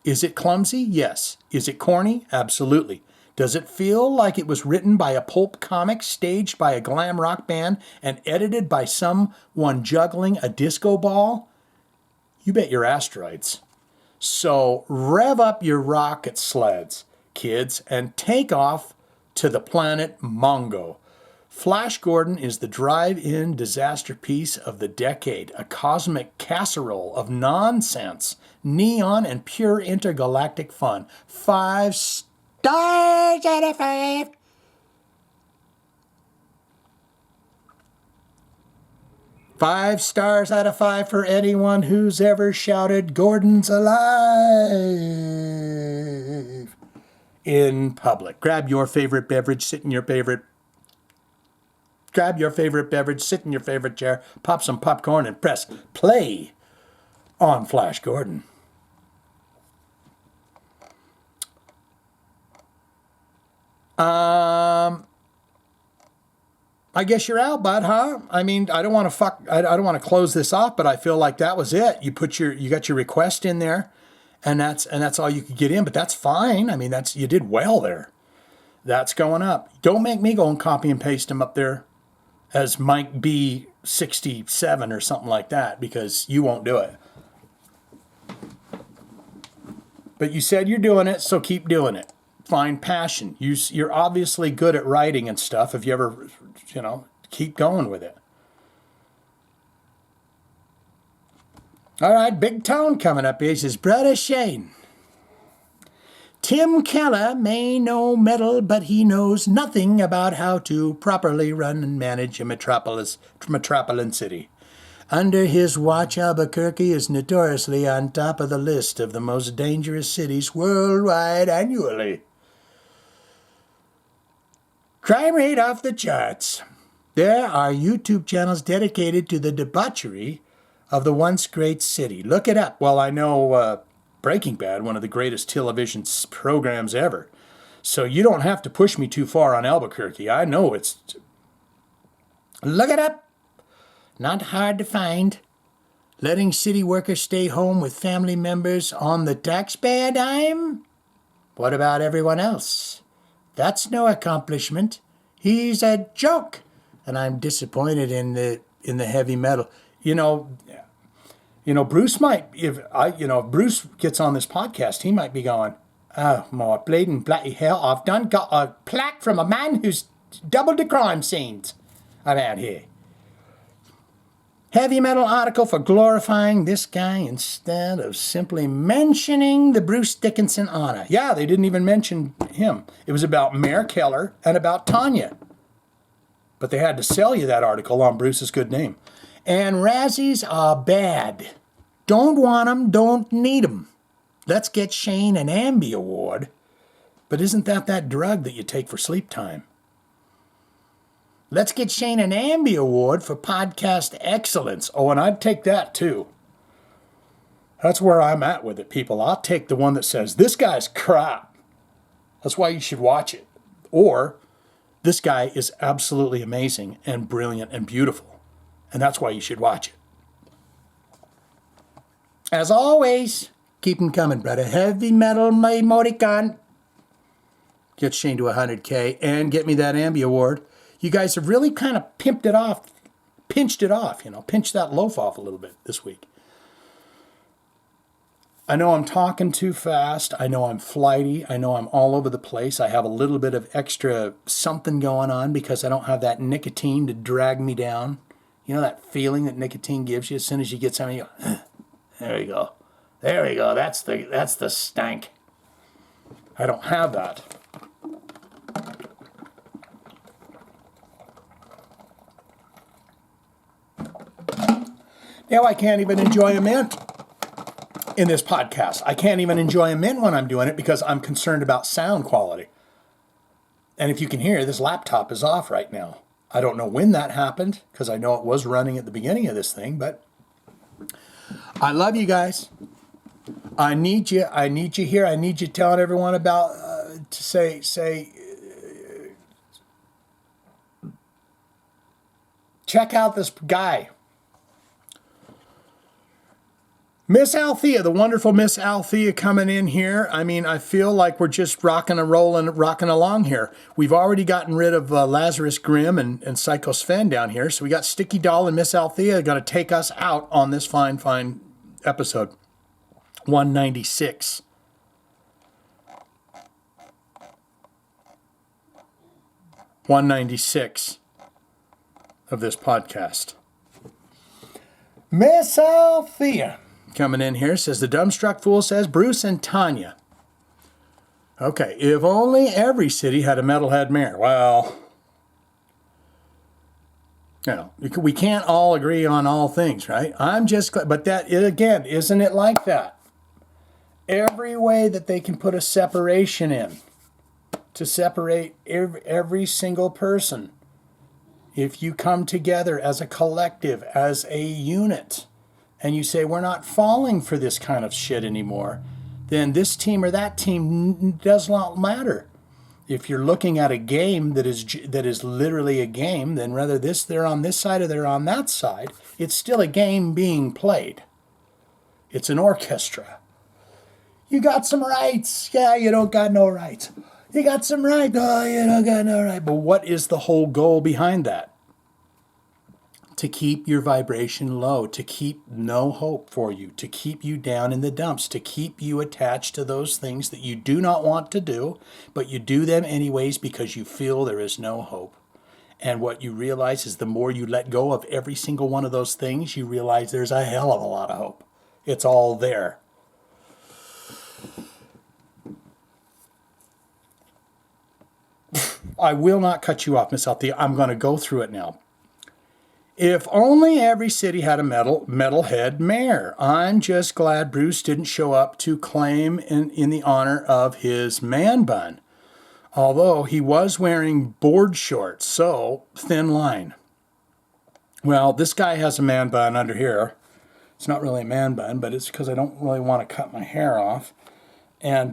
Is it clumsy? Yes. Is it corny? Absolutely. Does it feel like it was written by a pulp comic, staged by a glam rock band, and edited by someone juggling a disco ball? You bet your asteroids. So rev up your rocket sleds, kids, and take off to the planet Mongo. Flash Gordon is the drive-in disaster piece of the decade, a cosmic casserole of nonsense, neon, and pure intergalactic fun. 5 stars out of 5. 5 stars out of 5 for anyone who's ever shouted, "Gordon's alive," in public. Grab your favorite beverage, sit in your favorite chair, pop some popcorn, and press play on Flash Gordon. I guess you're out, bud, huh? I mean, I don't want to close this off, but I feel like that was it. You got your request in there, and that's all you could get in, but that's fine. I mean, you did well there. That's going up. Don't make me go and copy and paste him up there as Mike B 67 or something like that, because you won't do it. But you said you're doing it, so keep doing it. Find passion. You're obviously good at writing and stuff. If you ever, keep going with it. All right, Big Tone coming up here. He says, "Brother Shane, Tim Keller may know metal, but he knows nothing about how to properly run and manage a metropolitan city. Under his watch, Albuquerque is notoriously on top of the list of the most dangerous cities worldwide annually. Crime rate off the charts. There are YouTube channels dedicated to the debauchery of the once great city. Look it up." Well, I know Breaking Bad, one of the greatest television programs ever. So you don't have to push me too far on Albuquerque. I know it's... Look it up. Not hard to find. Letting city workers stay home with family members on the taxpayer dime? What about everyone else? That's no accomplishment. He's a joke. And I'm disappointed in the heavy metal. Bruce might, if Bruce gets on this podcast, he might be going, "Oh, my bleeding bloody hell, I've done got a plaque from a man who's doubled the crime scenes around here. Heavy metal article for glorifying this guy instead of simply mentioning the Bruce Dickinson honor." Yeah, they didn't even mention him. It was about Mayor Keller and about Tanya. But they had to sell you that article on Bruce's good name. "And Razzies are bad. Don't want them, don't need them. Let's get Shane an Ambi Award." But isn't that drug that you take for sleep time? "Let's get Shane an Ambi Award for podcast excellence." Oh, and I'd take that too. That's where I'm at with it, people. I'll take the one that says, "This guy's crap. That's why you should watch it." Or, "This guy is absolutely amazing and brilliant and beautiful, and that's why you should watch it." As always, keep them coming, brother. Heavy metal, my emoticon. Get Shane to 100K and get me that Ambi Award. You guys have really kind of pinched it off, pinched that loaf off a little bit this week. I know I'm talking too fast. I know I'm flighty. I know I'm all over the place. I have a little bit of extra something going on because I don't have that nicotine to drag me down. You know that feeling that nicotine gives you as soon as you get something, you go, there we go. There we go. That's the stank. I don't have that. Now I can't even enjoy a mint in this podcast. I can't even enjoy a mint when I'm doing it because I'm concerned about sound quality. And if you can hear, this laptop is off right now. I don't know when that happened because I know it was running at the beginning of this thing, but I love you guys. I need you here. I need you telling everyone about, to say, check out this guy. Miss Althea, the wonderful Miss Althea coming in here. I mean, I feel like we're just rocking along here. We've already gotten rid of Lazarus Grimm and Psycho Sven down here. So we got Sticky Doll and Miss Althea going to take us out on this fine episode. 196. of this podcast. Miss Althea coming in here says, the dumbstruck fool says, Bruce and Tanya. Okay, if only every city had a metalhead mayor. Well, you know, we can't all agree on all things, right? I'm just glad, but that, again, isn't it like that? Every way that they can put a separation in to separate every single person. If you come together as a collective, as a unit, and you say, we're not falling for this kind of shit anymore, then this team or that team does not matter. If you're looking at a game that is literally a game, then whether they're on this side or they're on that side, it's still a game being played. It's an orchestra. You got some rights. Yeah, you don't got no rights. You got some rights. Oh, you don't got no rights. But what is the whole goal behind that? To keep your vibration low, to keep no hope for you, to keep you down in the dumps, to keep you attached to those things that you do not want to do, but you do them anyways because you feel there is no hope. And what you realize is the more you let go of every single one of those things, you realize there's a hell of a lot of hope. It's all there. I will not cut you off, Miss Althea. I'm going to go through it now. If only every city had a metalhead mayor. I'm just glad Bruce didn't show up to claim in the honor of his man bun. Although he was wearing board shorts, so thin line. Well, this guy has a man bun under here. It's not really a man bun, but it's because I don't really want to cut my hair off. And,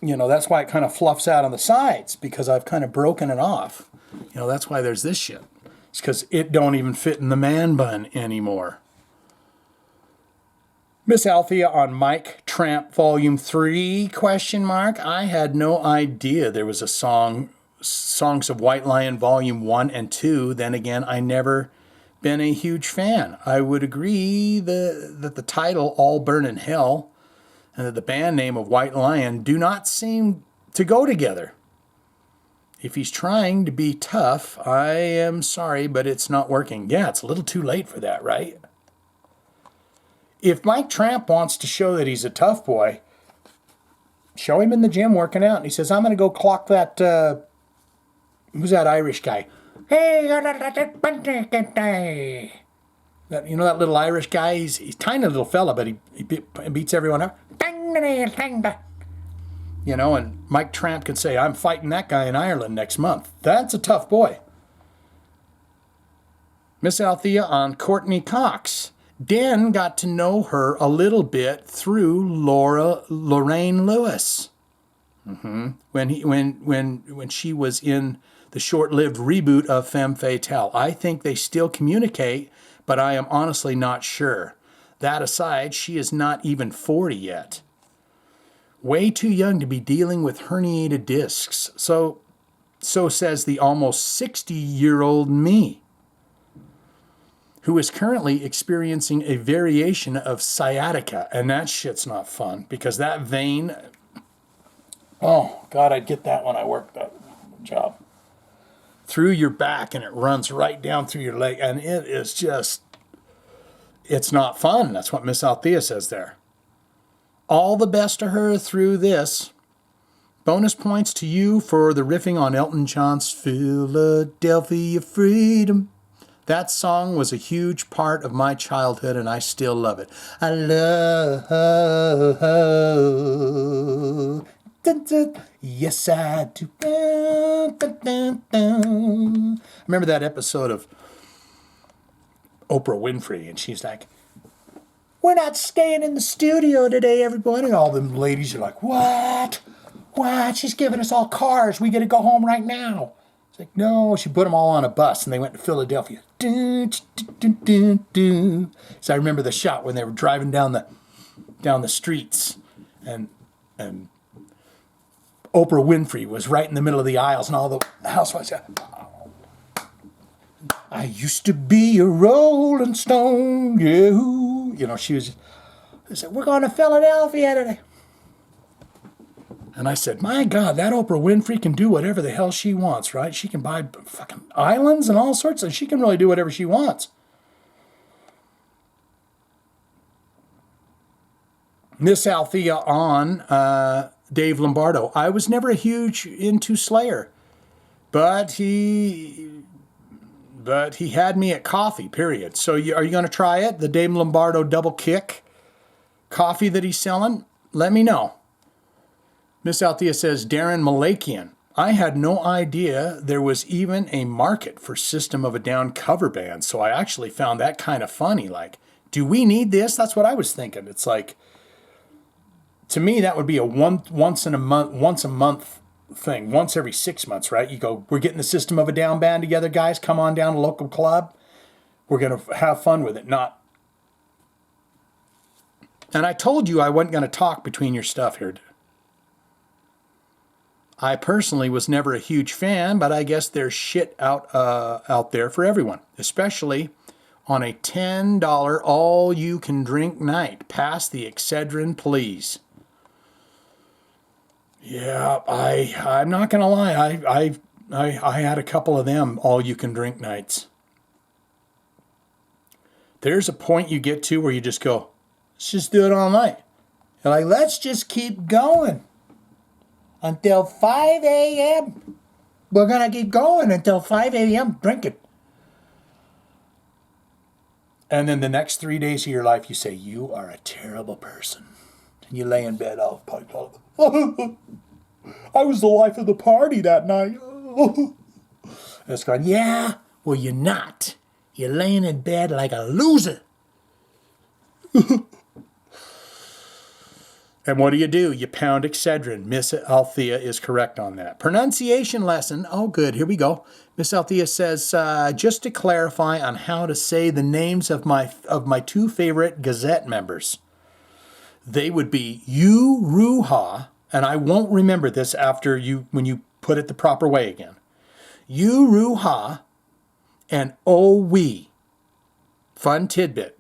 that's why it kind of fluffs out on the sides, because I've kind of broken it off. That's why there's this shit. It's because it don't even fit in the man bun anymore. Miss Althea on Mike Tramp Volume 3, ? I had no idea there was a Songs of White Lion Volume 1 and 2. Then again, I never been a huge fan. I would agree that the title, All Burn in Hell, and that the band name of White Lion do not seem to go together. If he's trying to be tough, I am sorry, but it's not working. Yeah, it's a little too late for that, right? If Mike Tramp wants to show that he's a tough boy, show him in the gym working out. And he says, I'm going to go clock that, who's that Irish guy? Hey, that little Irish guy, he's a tiny little fella, but he beats everyone up. And Mike Tramp can say, I'm fighting that guy in Ireland next month. That's a tough boy. Miss Althea on Courtney Cox. Dan got to know her a little bit through Lorraine Lewis. When she was in the short-lived reboot of Femme Fatale. I think they still communicate, but I am honestly not sure. That aside, she is not even 40 yet. Way too young to be dealing with herniated discs. So says the almost 60-year-old me, who is currently experiencing a variation of sciatica. And that shit's not fun, because that vein, oh, God, I'd get that when I worked that job. Through your back, and it runs right down through your leg. And it is just, it's not fun. That's what Miss Althea says there. All the best to her through this. Bonus points to you for the riffing on Elton John's Philadelphia Freedom. That song was a huge part of my childhood, and I still love it. I love, yes I do. Remember that episode of Oprah Winfrey, and she's like, we're not staying in the studio today, everybody. All them ladies are like, what? What? She's giving us all cars. We got to go home right now. It's like, no, she put them all on a bus, and they went to Philadelphia. So I remember the shot when they were driving down the streets, and Oprah Winfrey was right in the middle of the aisles, and all the housewives said, I used to be a Rolling Stone, yeah. She was, they said, we're going to Philadelphia today. And I said, my God, that Oprah Winfrey can do whatever the hell she wants, right? She can buy fucking islands and all sorts, and she can really do whatever she wants. Miss Althea on Dave Lombardo. I was never a huge into Slayer, but he had me at coffee, period. So are you going to try it? The Dave Lombardo Double Kick coffee that he's selling? Let me know. Miss Althea says, Darren Malakian. I had no idea there was even a market for System of a Down cover bands, so I actually found that kind of funny. Like, do we need this? That's what I was thinking. It's like, to me, that would be a once a month thing, once every 6 months, right? You go, we're getting the System of a Down band together, guys. Come on down to a local club. We're going to have fun with it, not. And I told you I wasn't going to talk between your stuff here. I personally was never a huge fan, but I guess there's shit out there for everyone, especially on a $10 all-you-can-drink night. Pass the Excedrin, please. Yeah, I'm not going to lie. I had a couple of them all-you-can-drink nights. There's a point you get to where you just go, let's just do it all night. You're like, let's just keep going. Until 5 a.m. We're going to keep going until 5 a.m. drinking. And then the next 3 days of your life, you say, you are a terrible person. And you lay in bed all piped up. I was the life of the party that night. And it's going, yeah, well, you're not. You're laying in bed like a loser. And what do? You pound Excedrin. Miss Althea is correct on that. Pronunciation lesson. Oh, good. Here we go. Miss Althea says, just to clarify on how to say the names of my two favorite Gazette members. They would be Ruha, and I won't remember this after when you put it the proper way again. Ruha and Owi. Fun tidbit.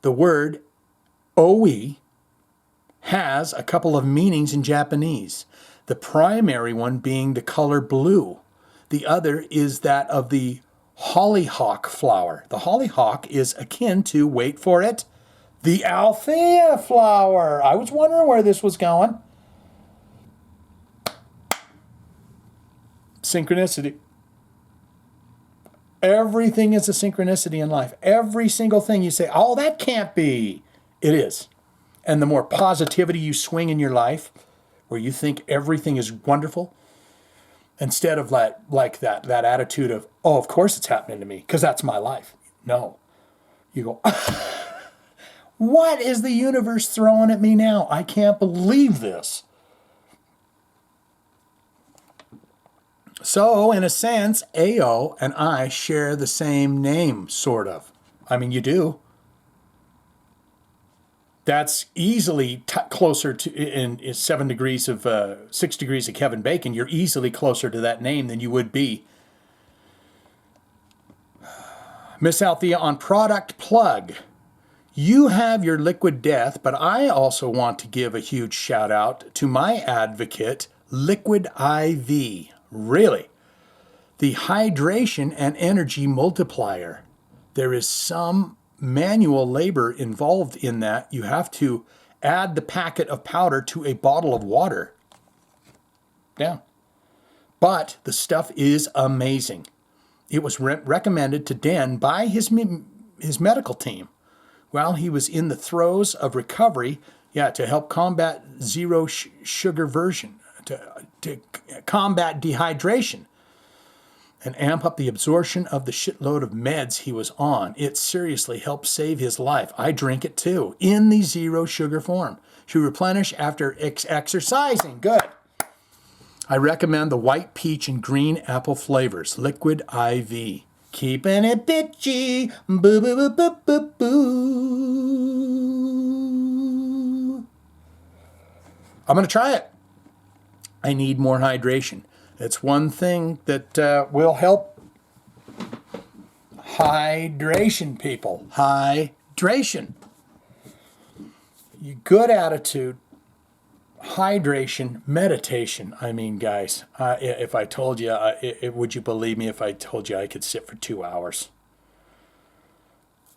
The word Owi has a couple of meanings in Japanese. The primary one being the color blue. The other is that of the hollyhock flower. The hollyhock is akin to, wait for it, the Althea flower. I was wondering where this was going. Synchronicity. Everything is a synchronicity in life. Every single thing you say, oh, that can't be. It is. And the more positivity you swing in your life, where you think everything is wonderful, instead of like that attitude of, oh, of course it's happening to me, because that's my life. No. You go, what is the universe throwing at me now? I can't believe this. So, in a sense, Ao and I share the same name, sort of. I mean, you do. That's easily closer to, in 6 degrees of Kevin Bacon, you're easily closer to that name than you would be. Miss Althea on product plug. You have your liquid death, but I also want to give a huge shout out to my advocate, Liquid IV. Really. The hydration and energy multiplier. There is some manual labor involved in that. You have to add the packet of powder to a bottle of water. Yeah. But the stuff is amazing. It was recommended to Den by his medical team while he was in the throes of recovery, to help combat zero sugar version, to combat dehydration and amp up the absorption of the shitload of meds he was on. It seriously helped save his life. I drink it too, in the zero sugar form, to replenish after exercising. Good. I recommend the white peach and green apple flavors, Liquid IV. Keeping it bitchy, boo boo boo boo boo boo. I'm going to try it. I need more hydration. It's one thing that will help. Hydration, people. Hydration. Good attitude. hydration, meditation. I mean, guys, if I told you, would you believe me if I told you I could sit for 2 hours?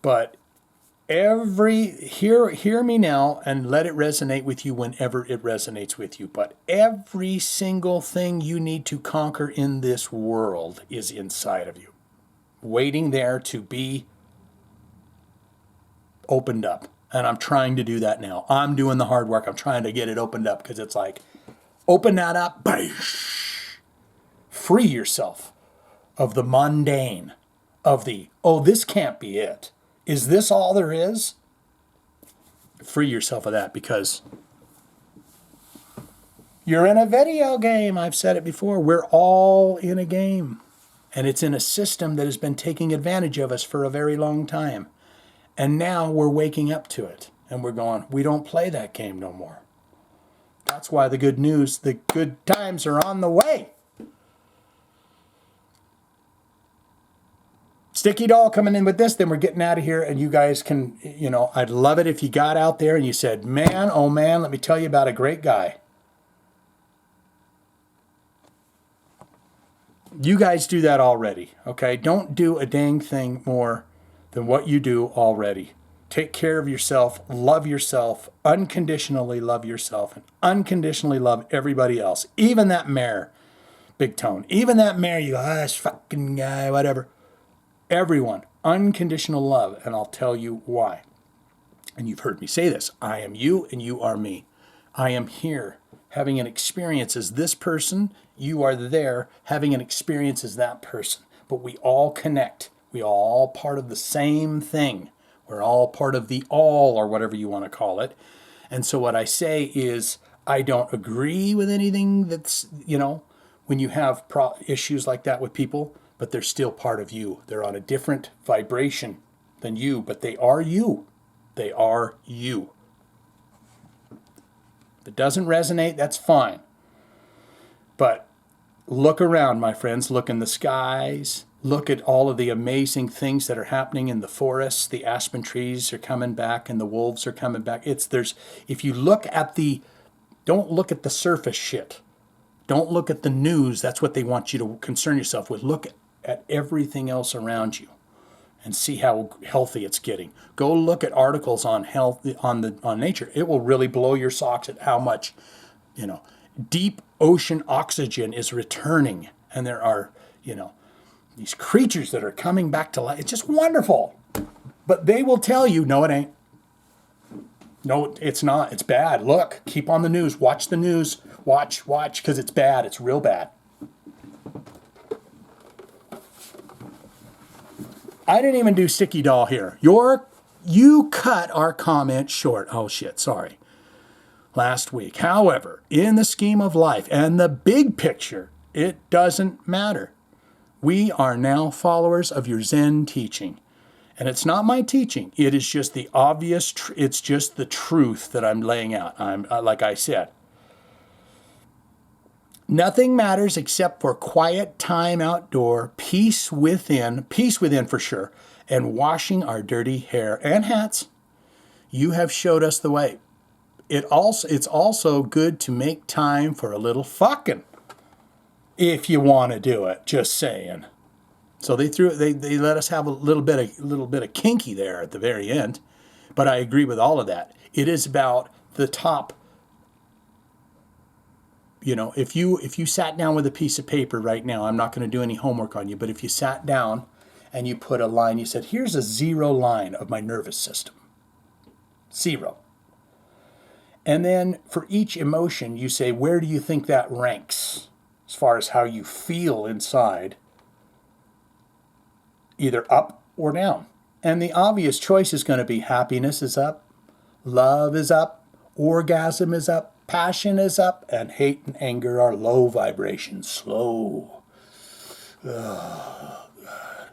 But hear me now and let it resonate with you whenever it resonates with you. But every single thing you need to conquer in this world is inside of you, waiting there to be opened up. And I'm trying to do that now. I'm doing the hard work. I'm trying to get it opened up because it's like, open that up. Free yourself of the mundane, of the, oh, this can't be it. Is this all there is? Free yourself of that because you're in a video game. I've said it before. We're all in a game. And it's in a system that has been taking advantage of us for a very long time. And now we're waking up to it. And we're going, we don't play that game no more. That's why the good news, the good times are on the way. Sticky Doll coming in with this, then we're getting out of here. And you guys can, I'd love it if you got out there and you said, man, oh man, let me tell you about a great guy. You guys do that already, okay? Don't do a dang thing more than what you do already. Take care of yourself, unconditionally love yourself, and unconditionally love everybody else. Even that mayor, Big Tone. Even that mayor, you go, this fucking guy, whatever. Everyone, unconditional love, and I'll tell you why. And you've heard me say this. I am you and you are me. I am here having an experience as this person. You are there having an experience as that person. But we all connect. We are all part of the same thing. We're all part of the all, or whatever you want to call it. And so what I say is, I don't agree with anything that's, when you have issues like that with people, but they're still part of you. They're on a different vibration than you, but they are you. They are you. If it doesn't resonate, that's fine. But look around, my friends. Look in the skies. Look at all of the amazing things that are happening in the forests. The aspen trees are coming back and the wolves are coming back. If you look at don't look at the surface shit. Don't look at the news. That's what they want you to concern yourself with. Look at everything else around you and see how healthy it's getting. Go look at articles on health, on nature. It will really blow your socks at how much, deep ocean oxygen is returning. And there are, these creatures that are coming back to life. It's just wonderful. But they will tell you, no, it ain't. No, it's not. It's bad. Look, keep on the news. Watch the news. Watch, because it's bad. It's real bad. I didn't even do Sticky Doll here. You cut our comment short. Oh, shit, sorry. Last week. However, in the scheme of life and the big picture, it doesn't matter. We are now followers of your Zen teaching. And it's not my teaching. It is just the obvious, it's just the truth that I'm laying out. Like I said. Nothing matters except for quiet time outdoor, peace within for sure, and washing our dirty hair and hats. You have showed us the way. It's also good to make time for a little fucking. If you want to do it, just saying. So they let us have a little bit of kinky there at the very end, but I agree with all of that. It is about the top. If you sat down with a piece of paper right now, I'm not going to do any homework on you, but if you sat down and you put a line, you said, here's a 0 line of my nervous system. 0. And then for each emotion, you say, where do you think that ranks? As far as how you feel inside, either up or down. And the obvious choice is going to be happiness is up, love is up, orgasm is up, passion is up, and hate and anger are low vibration, slow. Oh, God.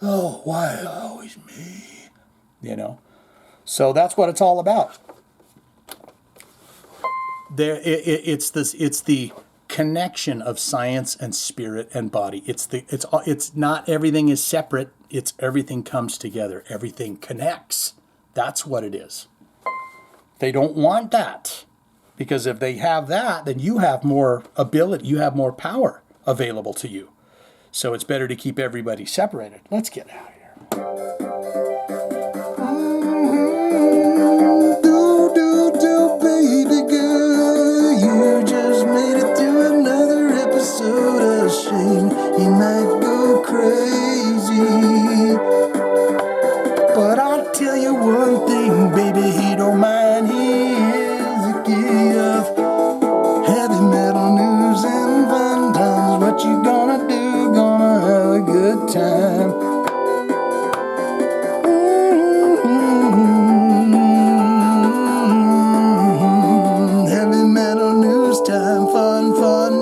Oh, why always me? So that's what it's all about. It's the connection of science and spirit and body. It's not everything is separate. It's everything comes together. Everything connects. That's what it is. They don't want that. Because if they have that, then you have more ability, you have more power available to you. So it's better to keep everybody separated. Let's get out of here. Do, baby girl, you just made it through another episode of Shane. He might go crazy, but I'll tell you one thing, baby, he don't mind. He is a key of heavy metal news and fun times. What you gonna do? Gonna have a good time. Heavy metal news time, fun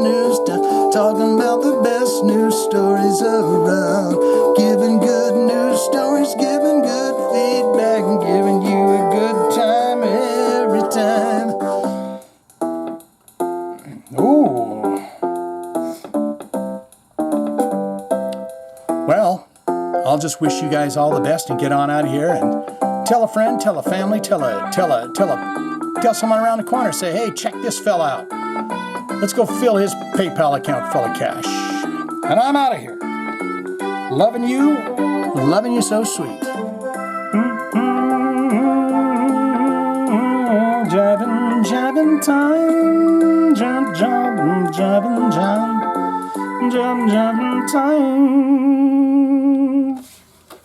news time. Talking about the best news stories around. Giving good news stories, giving good feedback, and giving you a good time every time. Ooh. Well, I'll just wish you guys all the best and get on out of here and tell a friend, tell a family, tell someone around the corner. Say, hey, check this fella out. Let's go fill his PayPal account full of cash. And I'm out of here. Loving you so sweet. Jiving time, jiving time.